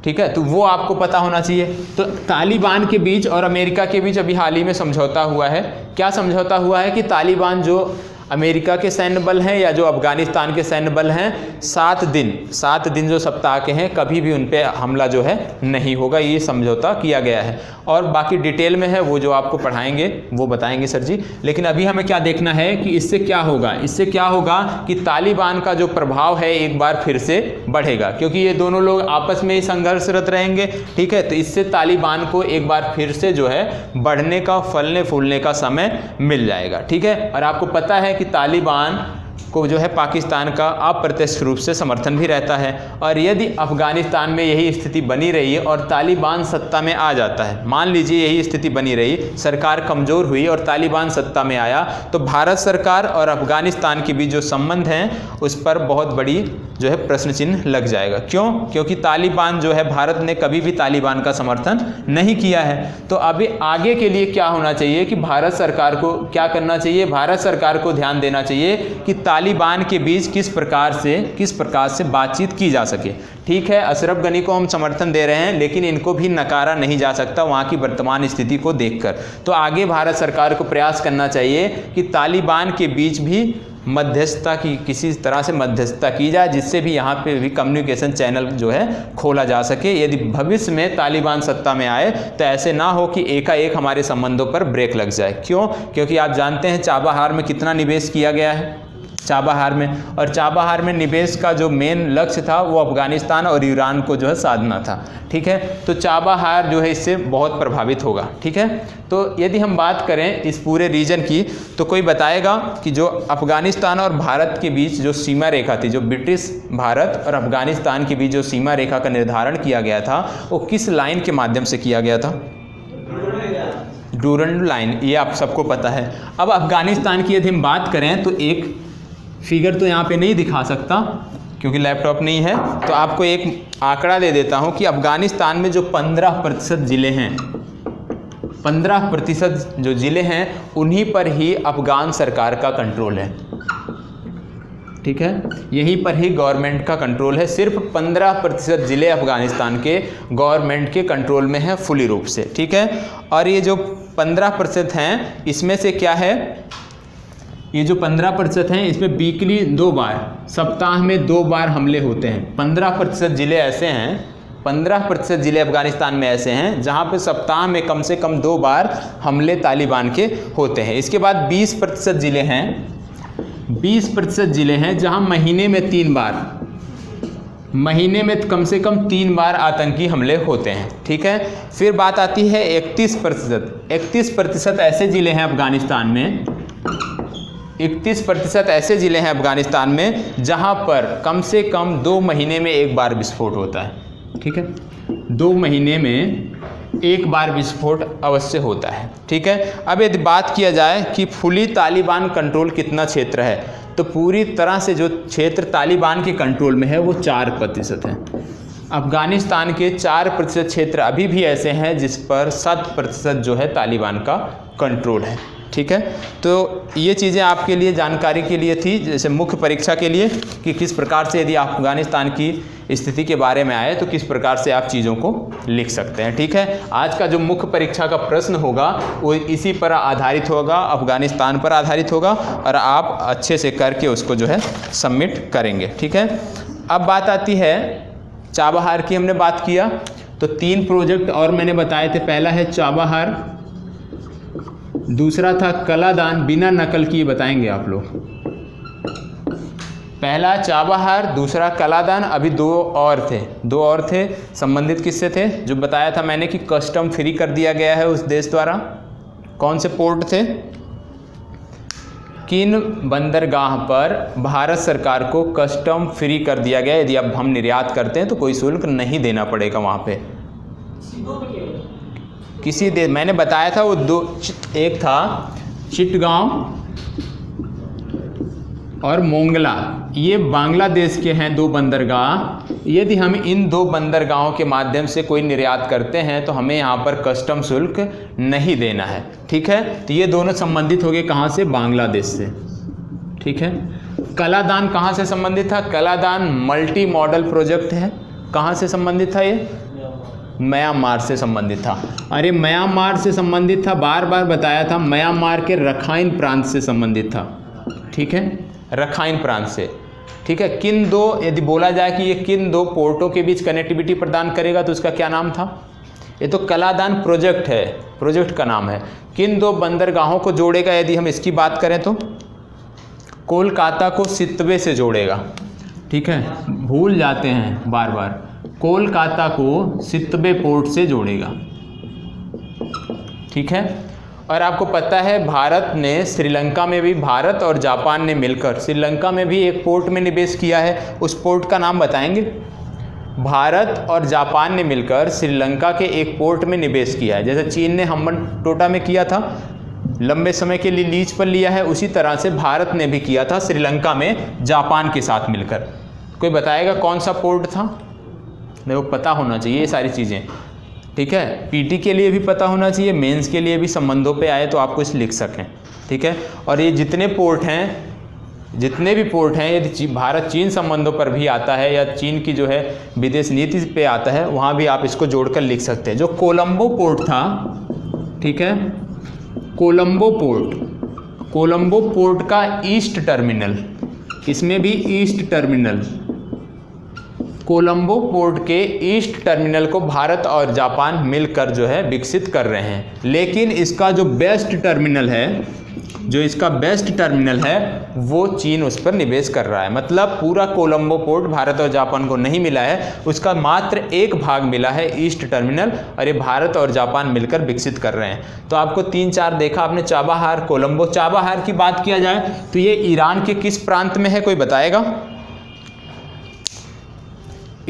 ठीक है, तो वो आपको पता होना चाहिए। तो तालिबान के बीच और अमेरिका के बीच अभी हाल ही में समझौता हुआ है। क्या समझौता हुआ है कि तालिबान जो अमेरिका के सैन्य बल हैं या जो अफ़गानिस्तान के सैन्य बल हैं, 7 दिन जो सप्ताह के हैं, कभी भी उन पर हमला जो है नहीं होगा, ये समझौता किया गया है। और बाकी डिटेल में है, वो जो आपको पढ़ाएंगे वो बताएंगे सर जी। लेकिन अभी हमें क्या देखना है कि इससे क्या होगा, इससे क्या होगा कि तालिबान का जो प्रभाव है एक बार फिर से बढ़ेगा, क्योंकि ये दोनों लोग आपस में ही संघर्षरत रहेंगे, ठीक है। तो इससे तालिबान को एक बार फिर से जो है बढ़ने का, फलने फूलने का समय मिल जाएगा, ठीक है। और आपको पता है कि तालिबान को जो है पाकिस्तान का अप्रत्यक्ष रूप से समर्थन भी रहता है। और यदि अफ़गानिस्तान में यही स्थिति बनी रही और तालिबान सत्ता में आ जाता है, मान लीजिए यही स्थिति बनी रही, सरकार कमज़ोर हुई और तालिबान सत्ता में आया, तो भारत सरकार और अफ़गानिस्तान के बीच जो संबंध हैं उस पर बहुत बड़ी जो है प्रश्न चिन्ह लग जाएगा। क्यों? क्योंकि तालिबान जो है, भारत ने कभी भी तालिबान का समर्थन नहीं किया है। तो अभी आगे के लिए क्या होना चाहिए कि भारत सरकार को क्या करना चाहिए, भारत सरकार को ध्यान देना चाहिए कि तालिबान के बीच किस प्रकार से बातचीत की जा सके। ठीक है, अशरफ गनी को हम समर्थन दे रहे हैं, लेकिन इनको भी नकारा नहीं जा सकता वहाँ की वर्तमान स्थिति को देखकर। तो आगे भारत सरकार को प्रयास करना चाहिए कि तालिबान के बीच भी मध्यस्थता की, किसी तरह से मध्यस्थता की जाए, जिससे भी यहाँ पे भी कम्युनिकेशन चैनल जो है खोला जा सके। यदि भविष्य में तालिबान सत्ता में आए तो ऐसे ना हो कि एकाएक हमारे संबंधों पर ब्रेक लग जाए। क्यों? क्योंकि आप जानते हैं चाबहार में कितना निवेश किया गया है, चाबहार में, और चाबहार में निवेश का जो मेन लक्ष्य था वो अफगानिस्तान और ईरान को जो है साधना था। ठीक है, तो चाबहार जो है इससे बहुत प्रभावित होगा। ठीक है, तो यदि हम बात करें इस पूरे रीजन की, तो कोई बताएगा कि जो अफगानिस्तान और भारत के बीच जो सीमा रेखा थी, जो ब्रिटिश भारत और अफगानिस्तान के बीच जो सीमा रेखा का निर्धारण किया गया था, वो किस लाइन के माध्यम से किया गया था? डूरंड लाइन, ये आप सबको पता है। अब अफगानिस्तान की यदि हम बात करें तो एक फिगर तो यहाँ पे नहीं दिखा सकता क्योंकि लैपटॉप नहीं है, तो आपको एक आंकड़ा दे देता हूँ कि अफगानिस्तान में जो 15% ज़िले हैं, 15% जो ज़िले हैं उन्हीं पर ही अफगान सरकार का कंट्रोल है। ठीक है, यहीं पर ही गवर्नमेंट का कंट्रोल है। सिर्फ 15% ज़िले अफगानिस्तान के गवर्नमेंट के कंट्रोल में है फुली रूप से। ठीक है, और ये जो 15% हैं इसमें से क्या है, ये जो 15% हैं इसमें वीकली 2 बार, सप्ताह में 2 बार हमले होते हैं। 15% ज़िले ऐसे हैं, 15% ज़िले अफगानिस्तान में ऐसे हैं जहाँ पे सप्ताह में कम से कम 2 बार हमले तालिबान के होते हैं। इसके बाद 20% ज़िले हैं, 20% ज़िले हैं जहाँ महीने में 3 बार, महीने में कम से कम 3 बार आतंकी हमले होते हैं। ठीक है, फिर बात आती है 31%। 31% ऐसे ज़िले हैं अफगानिस्तान में, 31% ऐसे ज़िले हैं अफगानिस्तान में जहां पर कम से कम 2 महीने में 1 बार विस्फोट होता है। ठीक है, 2 महीने में 1 बार विस्फोट अवश्य होता है। ठीक है, अब यदि बात किया जाए कि फुली तालिबान कंट्रोल कितना क्षेत्र है, तो पूरी तरह से जो क्षेत्र तालिबान के कंट्रोल में है वो 4% है। अफगानिस्तान के 4% क्षेत्र अभी भी ऐसे हैं जिस पर 7% जो है तालिबान का कंट्रोल है। ठीक है, तो ये चीज़ें आपके लिए जानकारी के लिए थी, जैसे मुख्य परीक्षा के लिए, कि किस प्रकार से यदि अफगानिस्तान की स्थिति के बारे में आए तो किस प्रकार से आप चीज़ों को लिख सकते हैं। ठीक है, आज का जो मुख्य परीक्षा का प्रश्न होगा वो इसी पर आधारित होगा, अफगानिस्तान पर आधारित होगा, और आप अच्छे से करके उसको जो है सबमिट करेंगे। ठीक है, अब बात आती है चाबहार की, हमने बात किया तो 3 प्रोजेक्ट और मैंने बताए थे। पहला है चाबहार, दूसरा था कलादान, बिना नकल किए बताएंगे आप लोग। पहला चाबहार, दूसरा कलादान, अभी 2 और थे। संबंधित किससे थे? जो बताया था मैंने कि कस्टम फ्री कर दिया गया है उस देश द्वारा। कौन से पोर्ट थे? किन बंदरगाह पर भारत सरकार को कस्टम फ्री कर दिया गया, यदि अब हम निर्यात करते हैं तो कोई शुल्क नहीं देना पड़ेगा वहाँ पे। किसी देश, मैंने बताया था वो 2, एक था चिटगांव और मोंगला, ये बांग्लादेश के हैं 2 बंदरगाह। यदि हम इन 2 बंदरगाहों के माध्यम से कोई निर्यात करते हैं तो हमें यहाँ पर कस्टम शुल्क नहीं देना है। ठीक है, तो ये दोनों संबंधित हो गए कहाँ से? बांग्लादेश से। ठीक है, कलादान कहाँ से संबंधित था? कलादान मल्टी मॉडल प्रोजेक्ट है। कहाँ से संबंधित था? ये म्यांमार से संबंधित था। अरे म्यांमार से संबंधित था, बार बार बताया था, म्यांमार के रखाइन प्रांत से संबंधित था। ठीक है, रखाइन प्रांत से। ठीक है, किन 2, यदि बोला जाए कि ये किन 2 पोर्टों के बीच कनेक्टिविटी प्रदान करेगा तो उसका क्या नाम था? ये तो कलादान प्रोजेक्ट है, प्रोजेक्ट का नाम है। किन 2 बंदरगाहों को जोड़ेगा यदि हम इसकी बात करें तो कोलकाता को सितवे से जोड़ेगा। ठीक है, भूल जाते हैं बार बार, कोलकाता को सितवे पोर्ट से जोड़ेगा। ठीक है, और आपको पता है भारत ने श्रीलंका में भी, भारत और जापान ने मिलकर श्रीलंका में भी एक पोर्ट में निवेश किया है। उस पोर्ट का नाम बताएंगे? भारत और जापान ने मिलकर श्रीलंका के एक पोर्ट में निवेश किया है। जैसे चीन ने हम्बनटोटा में किया था, लंबे समय के लिए लीज पर लिया है, उसी तरह से भारत ने भी किया था श्रीलंका में जापान के साथ मिलकर। कोई बताएगा कौन सा पोर्ट था? नहीं, वो पता होना चाहिए ये सारी चीज़ें। ठीक है, पीटी के लिए भी पता होना चाहिए, मेंस के लिए भी, संबंधों पे आए तो आप कुछ लिख सकें। ठीक है, और ये जितने पोर्ट हैं जितने भी पोर्ट हैं, यदि भारत चीन संबंधों पर भी आता है या चीन की जो है विदेश नीति पे आता है, वहाँ भी आप इसको जोड़कर लिख सकते हैं। जो कोलंबो पोर्ट था, ठीक है, कोलंबो पोर्ट का ईस्ट टर्मिनल, इसमें भी ईस्ट टर्मिनल, कोलंबो पोर्ट के ईस्ट टर्मिनल को भारत और जापान मिलकर जो है विकसित कर रहे हैं। लेकिन इसका जो बेस्ट टर्मिनल है, वो चीन उस पर निवेश कर रहा है। मतलब पूरा कोलंबो पोर्ट भारत और जापान को नहीं मिला है, उसका मात्र एक भाग मिला है, ईस्ट टर्मिनल, और ये भारत और जापान मिलकर विकसित कर रहे हैं। तो आपको 3-4 देखा आपने, चाबाहार, कोलंबो। चाबाहार की बात किया जाए तो ये ईरान के किस प्रांत में है, कोई बताएगा?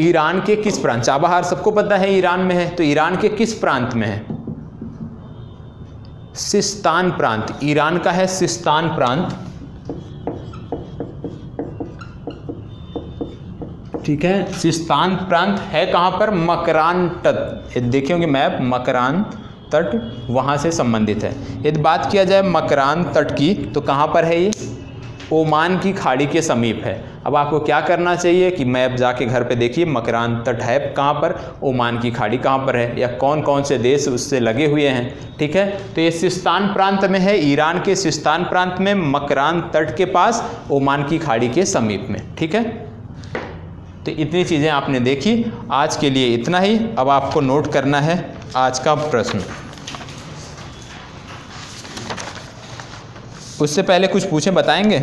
ईरान के किस प्रांत? चाबाहार सबको पता है ईरान में है, तो ईरान के किस प्रांत में है? सिस्तान प्रांत, ईरान का है सिस्तान प्रांत, ठीक है। सिस्तान प्रांत है कहाँ पर? मकरान तट, देखे होंगे मैप, मकरान तट वहाँ से संबंधित है। यदि बात किया जाए मकरान तट की, तो कहाँ पर है ये? ओमान की खाड़ी के समीप है। अब आपको क्या करना चाहिए कि मैप जाके घर पे देखिए मकरान तट है कहाँ पर, ओमान की खाड़ी कहाँ पर है, या कौन कौन से देश उससे लगे हुए हैं, ठीक है। तो ये सिस्तान प्रांत में है, ईरान के सिस्तान प्रांत में, मकरान तट के पास, ओमान की खाड़ी के समीप में, ठीक है। तो इतनी चीज़ें आपने देखी। आज के लिए इतना ही। अब आपको नोट करना है आज का प्रश्न। उससे पहले कुछ पूछें, बताएंगे?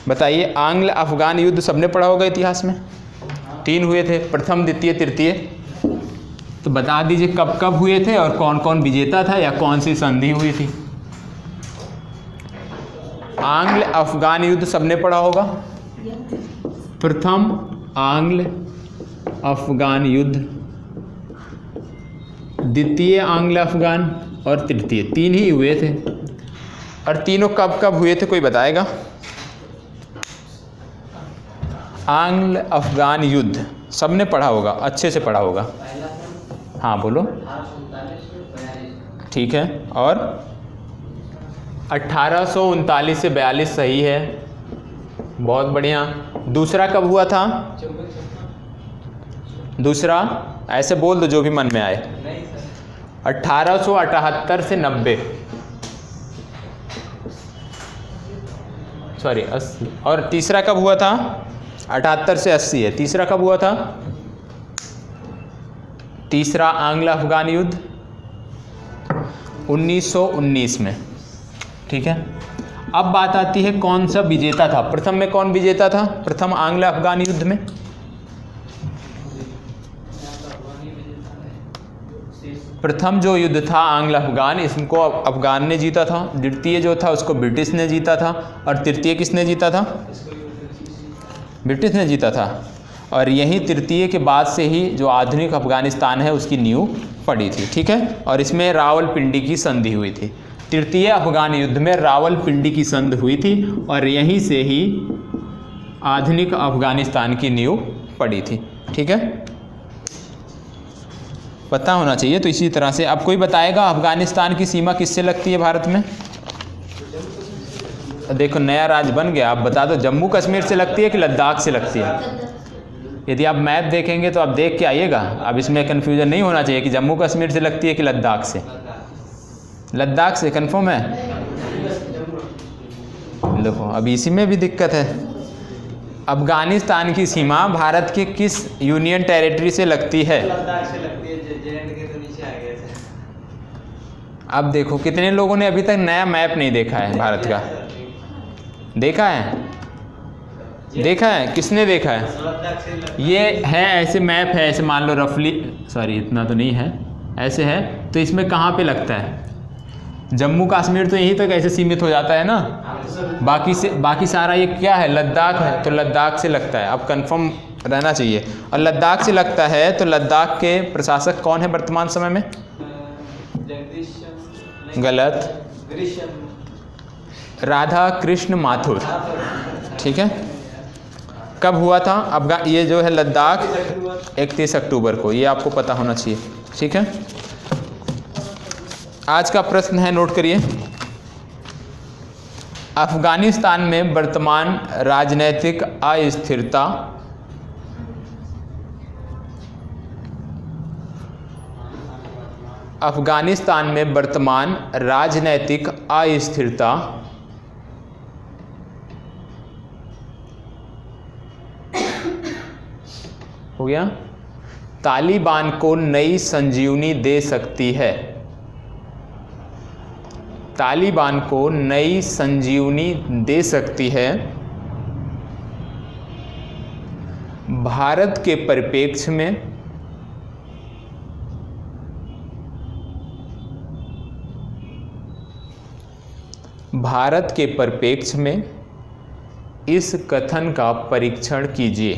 बताइए। आंग्ल अफगान युद्ध सबने पढ़ा होगा इतिहास में, 3 हुए थे, प्रथम, द्वितीय, तृतीय। तो बता दीजिए कब कब हुए थे और कौन कौन विजेता था या कौन सी संधि हुई थी। आंग्ल अफगान युद्ध सबने पढ़ा होगा। प्रथम आंग्ल अफगान युद्ध, द्वितीय आंग्ल अफगान और तृतीय, 3 ही हुए थे। और तीनों कब कब हुए थे, कोई बताएगा? आंग्ल अफगान युद्ध सबने पढ़ा होगा, अच्छे से पढ़ा होगा। हाँ बोलो। ठीक है। और 1839 से 42 सही है, बहुत बढ़िया। दूसरा कब हुआ था? दूसरा ऐसे बोल दो जो भी मन में आए। 1878 से 90, सॉरी 80। और तीसरा कब हुआ था? 78 से 80 है। तीसरा कब हुआ था? तीसरा आंग्ल अफगान युद्ध 1919 में, ठीक है। अब बात आती है कौन सा विजेता था। प्रथम में कौन विजेता था? प्रथम आंग्ल अफगान युद्ध में प्रथम जो युद्ध था आंग्ल अफगान, इसको अफगान ने जीता था। द्वितीय जो था उसको ब्रिटिश ने जीता था। और तृतीय किसने जीता था? ब्रिटिश ने जीता था। और यही तृतीय के बाद से ही जो आधुनिक अफगानिस्तान है उसकी नींव पड़ी थी, ठीक है। और इसमें रावलपिंडी की संधि हुई थी। तृतीय अफगान युद्ध में रावलपिंडी की संधि हुई थी और यहीं से ही आधुनिक अफगानिस्तान की नींव पड़ी थी, ठीक है। पता होना चाहिए। तो इसी तरह से अब कोई बताएगा अफगानिस्तान की सीमा किससे लगती है भारत में? देखो नया राज्य बन गया। आप बता दो जम्मू कश्मीर से लगती है कि लद्दाख से लगती है? यदि आप मैप देखेंगे तो आप देख के आइएगा। अब इसमें कन्फ्यूजन नहीं होना चाहिए कि जम्मू कश्मीर से लगती है कि लद्दाख से। लद्दाख से कन्फर्म है? देखो अब इसी में भी दिक्कत है। अफगानिस्तान की सीमा भारत के किस यूनियन टेरिटरी से लगती है? लद्दाख से लगती है। जे.एंड.के तो नीचे आ गया था। अब देखो कितने लोगों ने अभी तक नया मैप नहीं देखा है भारत का? देखा है? देखा है? किसने देखा है? ये है ऐसे मैप है, ऐसे मान लो रफली, सॉरी इतना तो नहीं है, ऐसे है। तो इसमें कहाँ पे लगता है? जम्मू कश्मीर तो यहीं तक ऐसे सीमित हो जाता है ना, बाकी सारा ये क्या है? लद्दाख है। तो लद्दाख से लगता है। अब कंफर्म रहना चाहिए। और लद्दाख से लगता है तो लद्दाख के प्रशासक कौन है वर्तमान समय में? गलत, राधा कृष्ण माथुर, ठीक है। कब हुआ था? ये जो है लद्दाख 31 अक्टूबर को, ये आपको पता होना चाहिए, ठीक है। आज का प्रश्न है, नोट करिए। अफगानिस्तान में वर्तमान राजनीतिक अस्थिरता अफगानिस्तान में वर्तमान राजनीतिक अस्थिरता हो गया, तालिबान को नई संजीवनी दे सकती है। तालिबान को नई संजीवनी दे सकती है। भारत के परिप्रेक्ष्य में भारत के परिप्रेक्ष्य में इस कथन का परीक्षण कीजिए।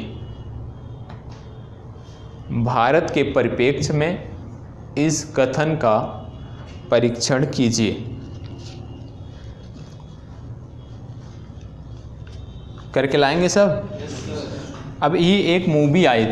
भारत के परिप्रेक्ष्य में इस कथन का परीक्षण कीजिए। करके लाएंगे सब। अब ये एक मूवी आई